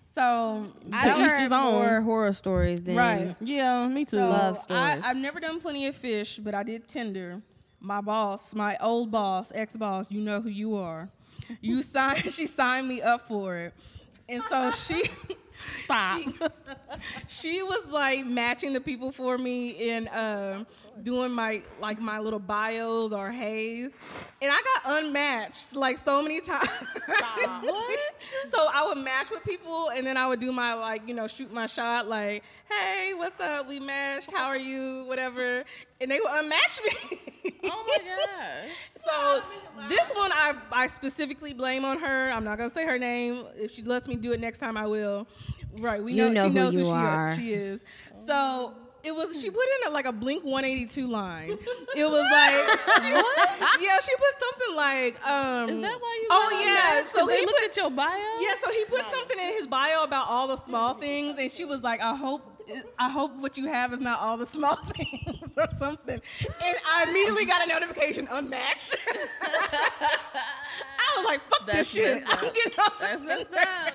So I've each heard his own. more horror stories than right. Yeah, me too. love stories. I've never done Plenty of Fish, but I did Tinder. My boss, my old boss, ex-boss, you know who you are. She signed me up for it. And so she was like matching the people for me and doing my little bios or haze. And I got unmatched like so many times. What? So I would match with people and then I would do my shoot my shot like, hey, what's up? We matched. How are you? Whatever. And they would unmatch me. Oh my gosh. So this one I specifically blame on her. I'm not gonna say her name. If she lets me do it next time, I will. Right? She knows who she is. So She put in like a Blink 182 line. It was like, she put something like, Is that why you? Oh yeah, so they looked at your bio. Yeah, so he put something in his bio about all the small things, and she was like, I hope what you have is not all the small things or something. And I immediately got a notification, unmatched. I was like, fuck this shit. I'm getting off That's messed up.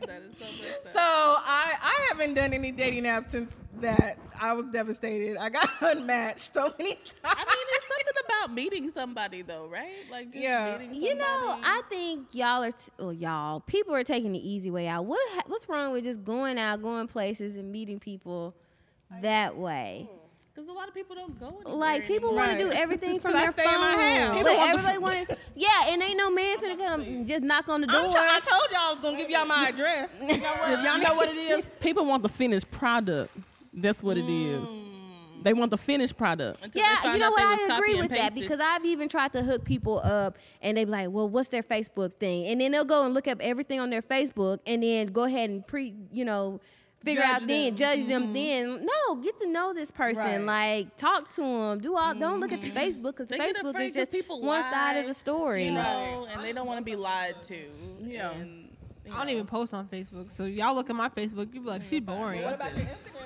That is so messed up. So I haven't done any dating apps since that. I was devastated. I got unmatched so many times. I mean, it's something about meeting somebody, though, right? Like, just meeting somebody. You know, I think people are taking the easy way out. What's wrong with just going out, going places, and meeting people that way? Because a lot of people don't go anywhere. Like, people want to do everything from their stay in my house. phone. Like, everybody want to, and ain't no man finna come and just knock on the door. I told y'all I was going to give y'all my address. If y'all know what it is. People want the finished product. That's what it is. They want the finished product. Yeah, you know what? I agree with that because I've even tried to hook people up and they be like, well, what's their Facebook thing? And then they'll go and look up everything on their Facebook and then go ahead and judge them then. No, get to know this person. Right. Like, talk to them. Don't look at the Facebook because Facebook is just one side of the story. You know, and they don't want to be lied to. Yeah. And, I don't even post on Facebook, so y'all look at my Facebook, you be like, she boring. What about your Instagram?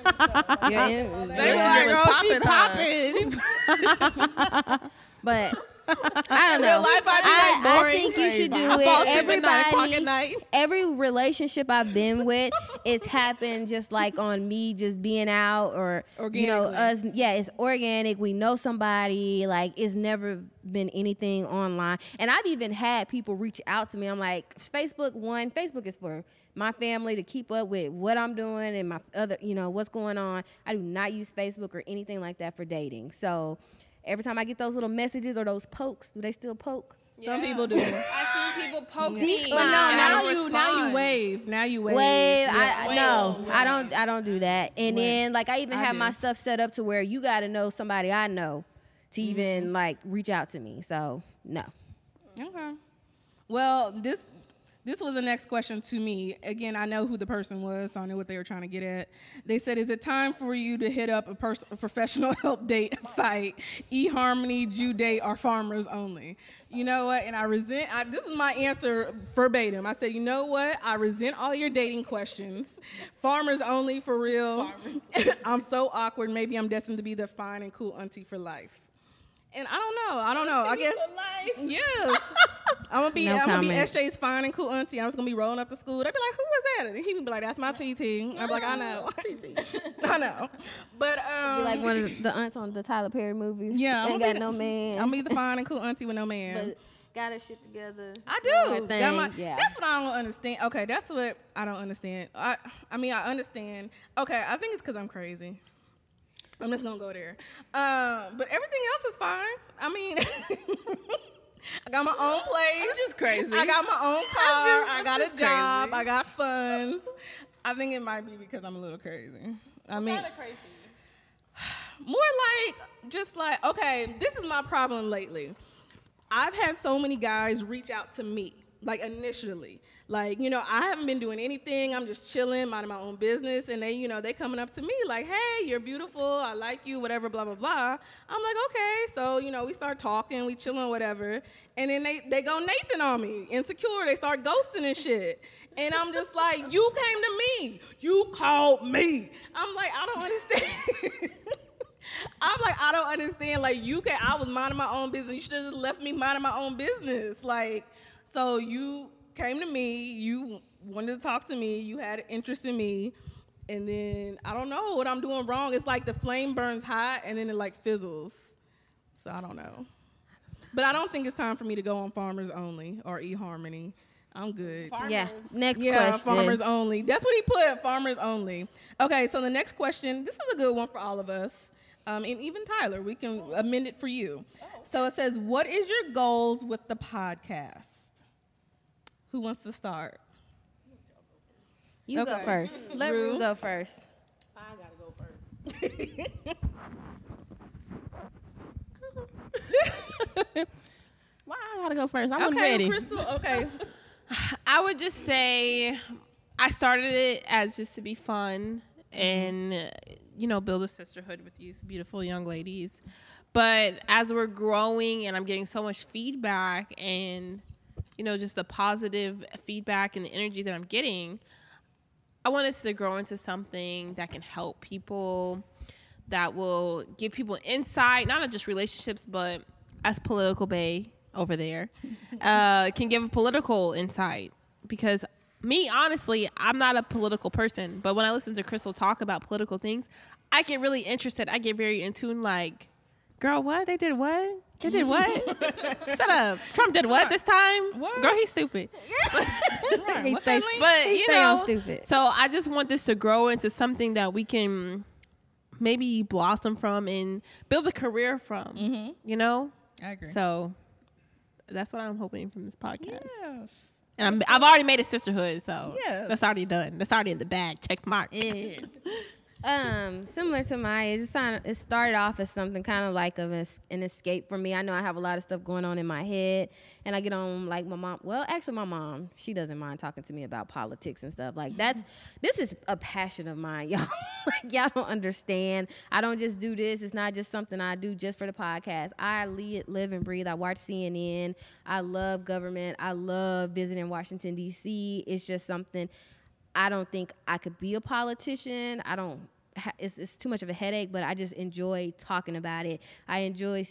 But I don't know. Real life, I think you should do it. Every relationship I've been with, it's happened just like on me just being out or us. Yeah, it's organic. We know somebody. Like, it's never been anything online. And I've even had people reach out to me. I'm like, Facebook is for my family to keep up with what I'm doing and my other, what's going on. I do not use Facebook or anything like that for dating. So every time I get those little messages or those pokes, do they still poke? Some people do. I see people poke me. But now you wave. Now you wave. I don't do that. And then like I even have do. my stuff set up to where you got to know somebody I know to even like reach out to me. So no. Okay. Well, this was the next question to me. Again, I know who the person was, so I know what they were trying to get at. They said, is it time for you to hit up a professional help date site, eHarmony, Date, or Farmers Only? You know what? And this is my answer verbatim. I said, you know what? I resent all your dating questions. Farmers Only, for real. I'm so awkward. Maybe I'm destined to be the fine and cool auntie for life. And I don't know. I guess, yes. I'm gonna be SJ's fine and cool auntie. I'm just gonna be rolling up to school. They'd be like, who was that? And he would be like, that's my TT. I'd be like, I know. I know. But be like one of the aunts on the Tyler Perry movies. Yeah. Ain't got no man. I'm be the fine and cool auntie with no man. But got her shit together. I do. Yeah. That's what I don't understand. Okay, that's what I don't understand. I understand. Okay, I think it's because I'm crazy. I'm just gonna go there. But everything else is fine. I mean, I got my own place. I'm just crazy. I got my own car. I got a job. Crazy. I got funds. I think it might be because I'm a little crazy. I mean, Kind of crazy. more like, okay, this is my problem lately. I've had so many guys reach out to me, like initially. Like, I haven't been doing anything. I'm just chilling, minding my own business. And they coming up to me like, hey, you're beautiful. I like you, whatever, blah, blah, blah. I'm like, okay. So, we start talking, we chilling, whatever. And then they go Nathan on me, insecure. They start ghosting and shit. And I'm just like, you came to me. You called me. I'm like, I don't understand. I don't understand. Like, I was minding my own business. You should have just left me minding my own business. Like, so you came to me, you wanted to talk to me, you had an interest in me, and then I don't know what I'm doing wrong. It's like the flame burns hot and then it like fizzles. So I don't know. But I don't think it's time for me to go on Farmers Only or eHarmony. I'm good. Yeah. Next question. Farmers Only. That's what he put, Farmers Only. Okay, so the next question, this is a good one for all of us. And even Tyler, we can amend it for you. So it says, what is your goals with the podcast? Who wants to start? You go first. Let Rue go first. I gotta go first. Why I gotta go first? I wasn't ready. Crystal, okay. I would just say I started it as just to be fun and build a sisterhood with these beautiful young ladies. But as we're growing and I'm getting so much feedback and, just the positive feedback and the energy that I'm getting, I want us to grow into something that can help people, that will give people insight, not just relationships, but as political bae over there, can give a political insight. Because me, honestly, I'm not a political person, but when I listen to Crystal talk about political things, I get really interested. I get very in tune, like, girl, what? They did what? They did what? Shut up. Trump did what this time? What? Girl, he's stupid. He stays stupid. So I just want this to grow into something that we can maybe blossom from and build a career from, I agree. So that's what I'm hoping from this podcast. Yes. And I've already made a sisterhood, so Yes. that's already done. That's already in the bag. Check mark. Similar to Myia, it started off as something kind of like an escape for me. I know I have a lot of stuff going on in my head, and I get on like my mom. Well, actually, my mom, she doesn't mind talking to me about politics and stuff like that. This is a passion of mine, y'all. Like, y'all don't understand. I don't just do this. It's not just something I do just for the podcast. I live and breathe. I watch CNN. I love government. I love visiting Washington, D.C. It's just something. I don't think I could be a politician. It's too much of a headache, but I just enjoy talking about it. I enjoy,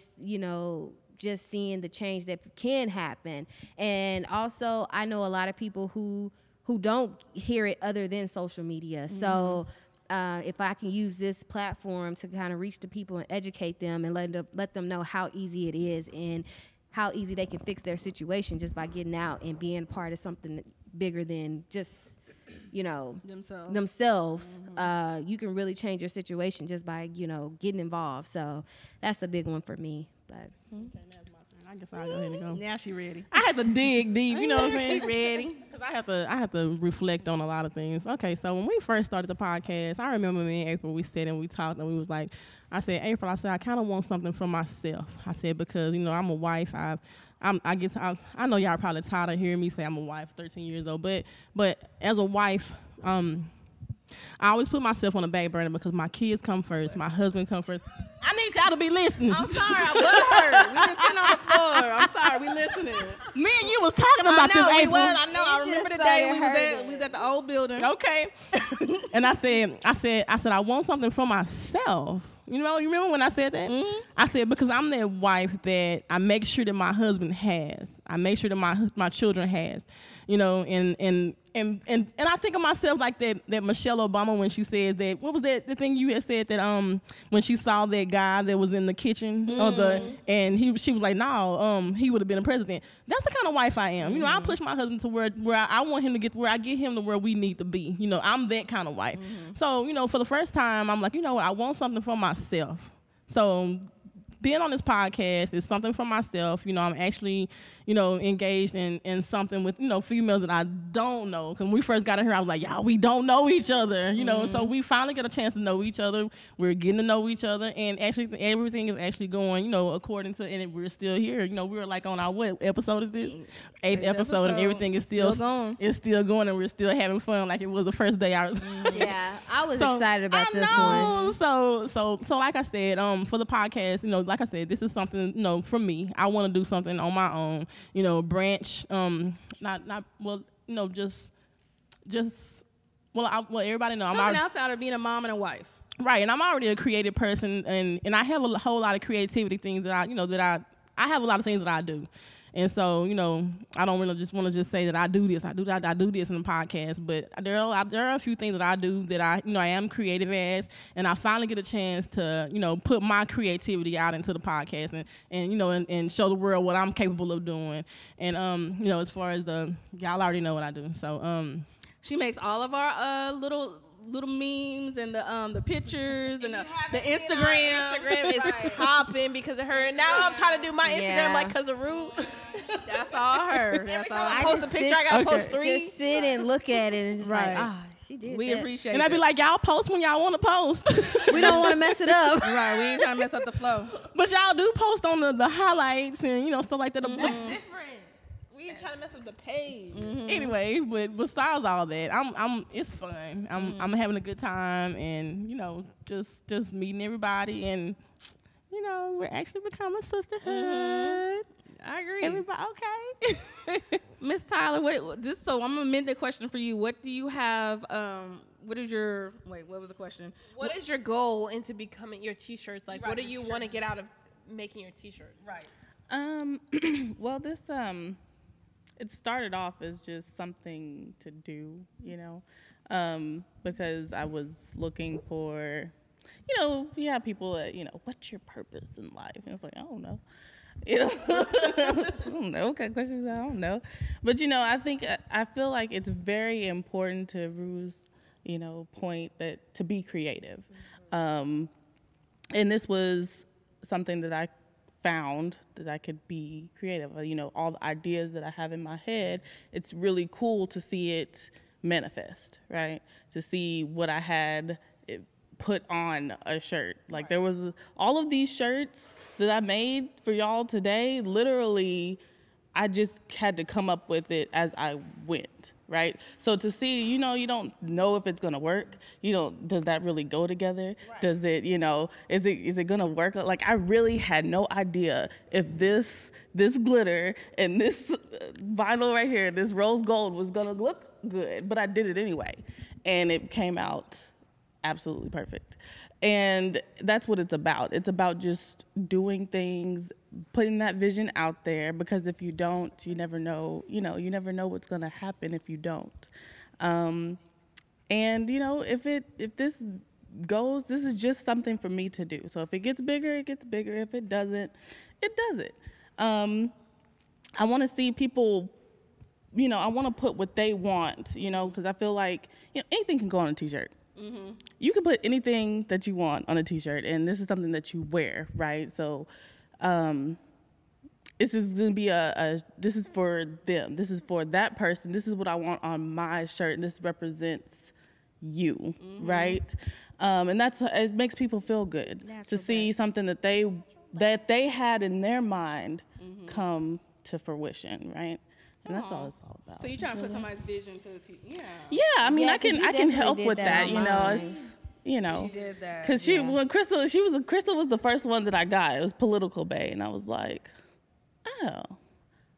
just seeing the change that can happen. And also, I know a lot of people who don't hear it other than social media. Mm-hmm. So if I can use this platform to kind of reach the people and educate them and let them know how easy it is and how easy they can fix their situation just by getting out and being part of something bigger than just themselves. Mm-hmm. You can really change your situation just by, getting involved. So that's a big one for me. But Okay, that's my turn. I guess I'll go ahead and go. Now she ready. I had to dig deep, you know what I'm saying? She ready. Because I have to reflect on a lot of things. Okay, so when we first started the podcast, I remember me and April, we sat and we talked and we was like, I said, April, I kind of want something for myself. I said, because, I'm a wife. I guess I know y'all probably tired of hearing me say I'm a wife, 13 years old, but as a wife, I always put myself on the back burner because my kids come first, my husband come first. I need y'all to be listening. I'm sorry, I butthurt. We just sitting on the floor. I'm sorry, we listening. Me and you was talking about this, April. I remember the day we was at the old building. Okay. And I said, I want something for myself. You remember when I said that? Mm-hmm. I said, because I'm that wife that I make sure that my husband has. I make sure that my children has. And I think of myself like that Michelle Obama when she says that, what was that, the thing you had said that when she saw that guy that was in the kitchen and she was like, no, he would have been a president. That's the kind of wife I am. I push my husband to where I want him to get, where I get him to where we need to be. I'm that kind of wife. So, for the first time, I'm like, you know what, I want something for myself. So being on this podcast is something for myself. I'm actually, engaged in something with, females that I don't know. Because when we first got in here, I was like, y'all, we don't know each other, So we finally get a chance to know each other. We're getting to know each other. And actually, everything is actually going, according to, and we're still here. We're like on our, what episode is this? Eighth episode, and everything is still going. It's still going, and we're still having fun like it was the first day. Yeah, I was excited about this one. So like I said, for the podcast, like I said, this is something, for me. I want to do something on my own, branch, everybody know. Something outside of being a mom and a wife. Right, and I'm already a creative person, and I have a whole lot of creativity things that I have a lot of things that I do. And so, I don't really just want to just say that I do this in the podcast, but there are a few things that I do that I am creative as, and I finally get a chance to, put my creativity out into the podcast and show the world what I'm capable of doing. And, as far as y'all already know what I do. So, she makes all of our little memes and the pictures and the Instagram. Instagram is popping because of her. And now I'm trying to do my Instagram like cause of Rue. That's all her. That's all. I post a picture. I gotta post 3. Just sit and look at it and just she did. We appreciate it. And I'd be like, y'all post when y'all want to post. We don't want to mess it up. Right. We ain't trying to mess up the flow. But y'all do post on the highlights and stuff like that. That's different. We ain't trying to mess up the page. Anyway, but besides all that, it's fun. I'm having a good time, and just meeting everybody, and we're actually becoming a sisterhood. I agree. Everybody, okay. Miss Tyler, so I'm gonna amend the question for you. What do you have? What was the question? What is your goal into becoming your t-shirts? Like, Right, what do the you t-shirt. want to get out of making your t-shirts? Right. Well, this it started off as just something to do, because I was looking for, you have people that, what's your purpose in life? And it's like, I don't know. I don't know. What kind of questions? I don't know. But, I feel like it's very important to Rue's, point that to be creative. And this was something that I found that I could be creative. All the ideas that I have in my head, it's really cool to see it manifest, right? To see what I had put on a shirt. Like there was all of these shirts that I made for y'all today, literally, I just had to come up with it as I went, right? So to see, you don't know if it's gonna work. Does that really go together? Right. Does it, is it gonna work? Like I really had no idea if this glitter and this vinyl right here, this rose gold was gonna look good, but I did it anyway. And it came out absolutely perfect. And that's what it's about. It's about just doing things, putting that vision out there, because if you don't, you never know, you never know what's going to happen if you don't. And, if this goes, this is just something for me to do. So if it gets bigger, it gets bigger. If it doesn't, it doesn't. I want to see people, I want to put what they want, because I feel like, anything can go on a t-shirt. Mm-hmm. You can put anything that you want on a t-shirt, and this is something that you wear, right? So this is going to be this is for them. This is for that person. This is what I want on my shirt, and this represents you, right? And it makes people feel good to see something that they had in their mind come to fruition, right? And that's all it's all about. So you're trying to put somebody's vision to the TV. Yeah, I mean, I can help with that, She did that. Because when Crystal was the first one that I got. It was Political Bay, and I was like, oh,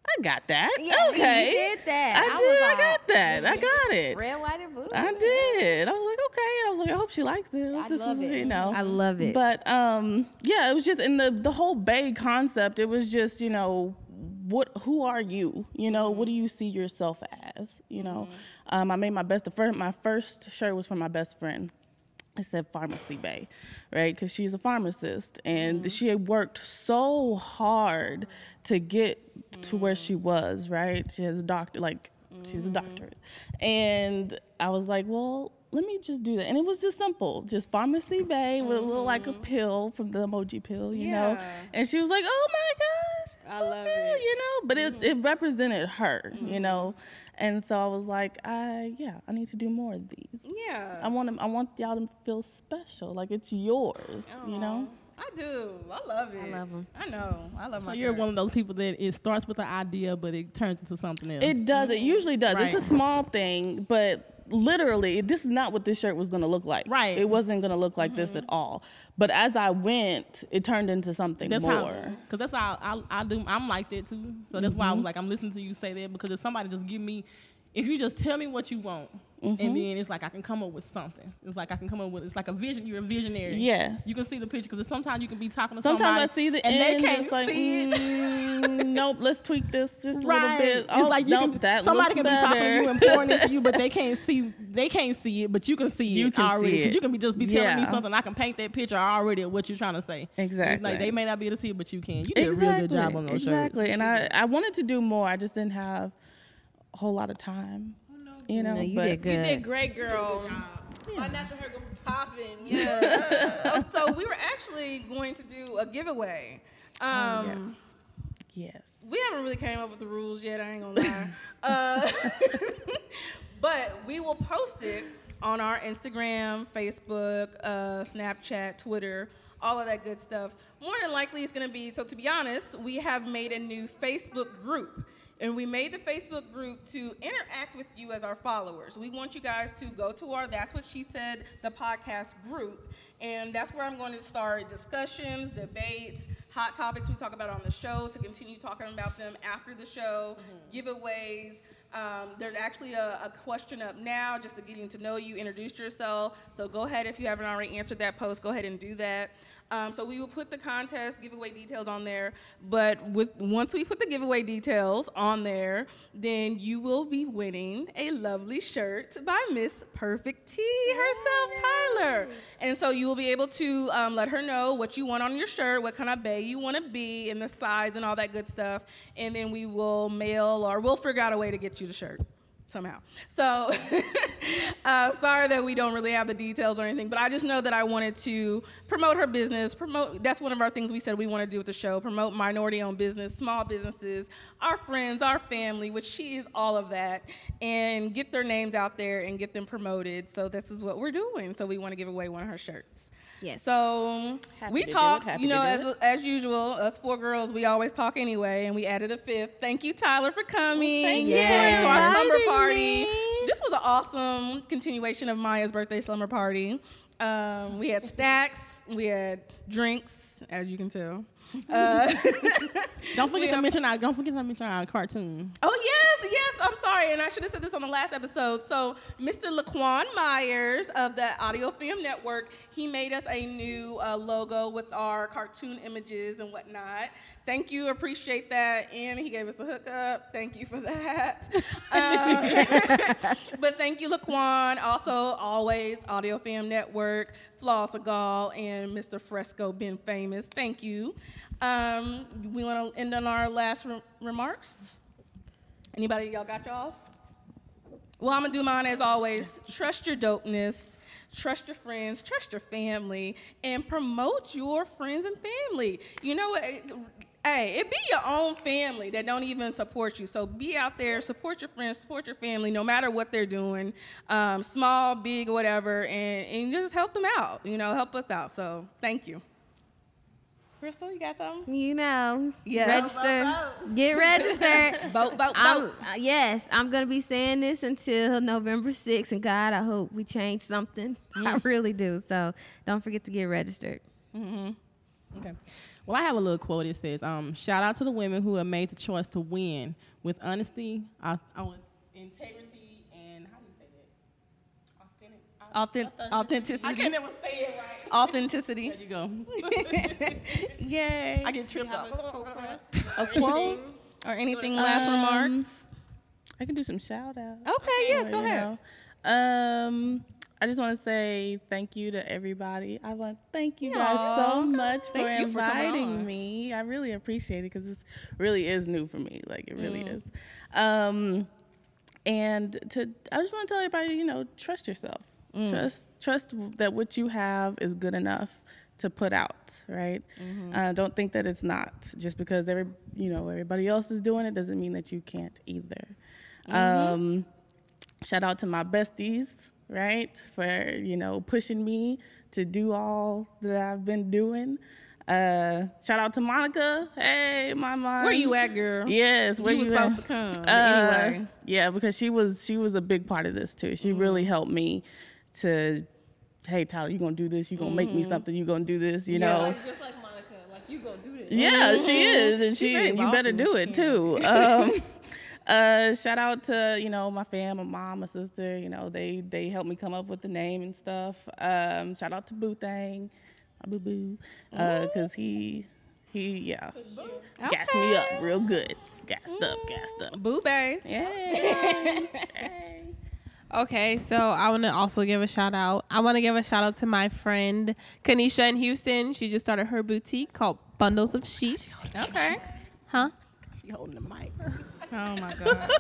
I got that. Yeah, okay, you did that. I got that. I got it. Red, white, and blue. I did. I was like, okay. I was like, I hope she likes it. I love it. I love it. But yeah, it was just in the whole Bay concept. It was just who are you? What do you see yourself as? I made my first shirt was for my best friend. It said Pharmacy Bay, right? Because she's a pharmacist, and she had worked so hard to get to where she was, right? She has a doctor, she's a doctorate. And I was like, well, let me just do that. And it was just simple, just Pharmacy Bay with a little like a pill from the emoji pill, you know? And she was like, oh my gosh, I love it. But it represented her, And so I was like, I need to do more of these. Yeah. I want y'all to feel special, like it's yours, I do. I love it. I love them. I know. I love my So you're shirt. one of those people that it starts with an idea, but it turns into something else. It does. It usually does. Right. It's a small thing, but literally, this is not what this shirt was going to look like. Right. It wasn't going to look like this at all. But as I went, it turned into something more. Because that's how I do. I'm like that too. So that's why I was like, I'm listening to you say that, because if somebody just give me, if you just tell me what you want, and then it's like I can come up with something. It's like I can come up with, it's like a vision. You're a visionary. Yes. You can see the picture, because sometimes you can be talking to Sometimes somebody. I see the and end, they can't it's like, see it. Nope, let's tweak this just a Right. little bit. It's like you can, that somebody looks can better. be talking to you and pouring into you, but they can't see it, but you can see You it can already. see it. Because you can be telling me Yeah. something. I can paint that picture already of what you're trying to say. Exactly. Like they may not be able to see it, but you can. You did a real good job on those shirts. Exactly. And I wanted to do more. I just didn't have a whole lot of time. No, you but did good. You did great, girl. My natural hair gonna be popping. Yeah. So we were actually going to do a giveaway. Yes. We haven't really came up with the rules yet, I ain't gonna lie. But we will post it on our Instagram, Facebook, Snapchat, Twitter, all of that good stuff. More than likely it's gonna be, so to be honest, we have made a new Facebook group. And we made the Facebook group to interact with you as our followers. We want you guys to go to our That's What She Said, the podcast group. And that's where I'm going to start discussions, debates, hot topics we talk about on the show to continue talking about them after the show, giveaways. There's actually a question up now just to getting to know you, introduce yourself. So go ahead, if you haven't already answered that post, go ahead and do that. So we will put the contest giveaway details on there. But once we put the giveaway details on there, then you will be winning a lovely shirt by Miss Perfect T herself, Tyler. And so you will be able to let her know what you want on your shirt, what kind of bae you want to be, and the size and all that good stuff. And then we will mail, or we'll figure out a way to get you the shirt somehow. So sorry that we don't really have the details or anything, but I just know that I wanted to promote her business, that's one of our things we said we want to do with the show, promote minority-owned business, small businesses, our friends, our family, which she is all of that, and get their names out there and get them promoted. So this is what we're doing. So we want to give away one of her shirts. Yes. So we talked, you know, as usual, us 4 girls, we always talk anyway, and we added a 5th. Thank you, Tyler, for coming. Thank you to our for slumber inviting party. me. This was an awesome continuation of Maya's birthday slumber party. We had snacks, we had drinks, as you can tell. Don't forget to mention our cartoon. Oh, yes, I'm sorry, and I should have said this on the last episode. So Mr. Laquan Myers of the Audio Film Network, he made us a new logo with our cartoon images and whatnot. Thank you, appreciate that, and he gave us the hookup. Thank you for that. But thank you, Laquan. Also, always Audio Film Network, Flaw Seagal, and Mr. Fresco, been famous. Thank you. We want to end on our last remarks. Anybody, y'all got y'all's? Well, I'm going to do mine as always. Trust your dopeness, trust your friends, trust your family, and promote your friends and family. You know what? Hey, it be your own family that don't even support you. So be out there, support your friends, support your family, no matter what they're doing, small, big, whatever, and just help them out. You know, help us out. So thank you. Crystal, you got something? You know, Yes. register, get registered. Vote. Yes, I'm going to be saying this until November 6th, and God, I hope we change something. I really do. So don't forget to get registered. Okay. Well, I have a little quote. It says, shout out to the women who have made the choice to win with honesty, integrity, and how do you say that? Authenticity. I can't never say it right. Authenticity. There you go. Yay. I get tripped up. A quote or anything last remarks? I can do some shout outs. Okay, yes, go ahead. I just want to say thank you to everybody. I want to thank you guys so much for Thank you for coming inviting on. me. I really appreciate it because this really is new for me. Like, it really is. And I just want to tell everybody, you know, trust yourself. Trust that what you have is good enough to put out, right? Don't think that it's not. Just because everybody else is doing it doesn't mean that you can't either. Shout out to my besties, right, for, you know, pushing me to do all that I've been doing. Shout out to Monica. Hey, my mom. Where you at, girl? Yes, where you was at? supposed to come. But anyway. Yeah, because she was a big part of this too. She really helped me to, hey, Tyler, you gonna do this? You gonna make me something? You gonna do this? You know? Like, just like Monica, like you gonna do this. Yeah, she is, and you better do it too. Shout out to, you know, my fam, my mom, my sister. You know, they helped me come up with the name and stuff. Shout out to Boo Thang, my boo boo, because he gassed me up real good. Gassed up. Boo bae. Yay. Okay, so I want to also give a shout out. I want to give a shout out to my friend Kanisha in Houston. She just started her boutique called Bundles of Chic. Okay. Huh? She holding the mic. Oh my God.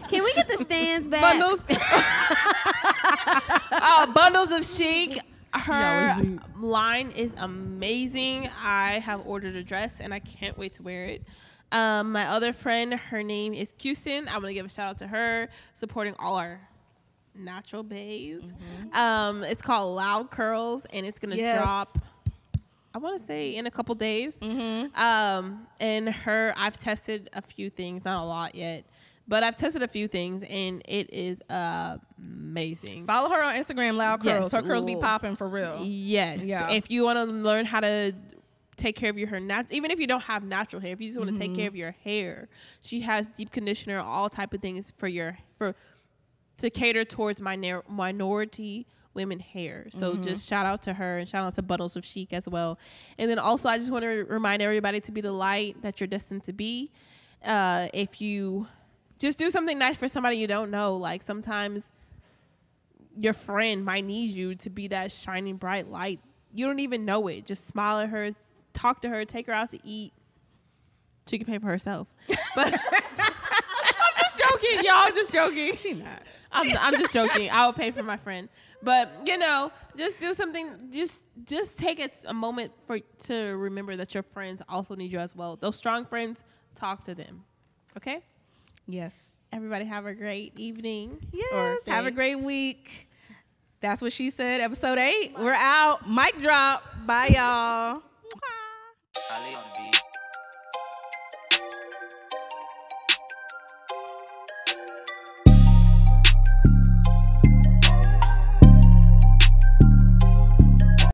Can we get the stands back? Bundles. Bundles of Chic. Her line is amazing. I have ordered a dress and I can't wait to wear it. My other friend, her name is Cusin. I want to give a shout out to her, supporting all our natural bays. It's called Loud Curls, and it's gonna drop I want to say in a couple days. Mm-hmm. And I've tested a few things, not a lot yet, but I've tested a few things, and it is amazing. Follow her on Instagram, Loud Curls. Yes. Her curls be Ooh. popping for real. Yes. Yeah. If you want to learn how to take care of your hair, even if you don't have natural hair, if you just want to take care of your hair, she has deep conditioner, all type of things to cater towards minority women hair. So just shout out to her, and shout out to Bundles of Chic as well. And then also, I just want to remind everybody to be the light that you're destined to be. If you just do something nice for somebody you don't know, like sometimes your friend might need you to be that shining bright light. You don't even know it. Just smile at her, talk to her, take her out to eat. She can pay for herself. But I'm just joking, y'all. I'm just joking. She not. I'm just joking. I will pay for my friend. But, just do something. Just take a moment to remember that your friends also need you as well. Those strong friends, talk to them. Okay? Yes. Everybody have a great evening. Yes. Have a great week. That's what she said. Episode 8. We're out. Mic drop. Bye, y'all.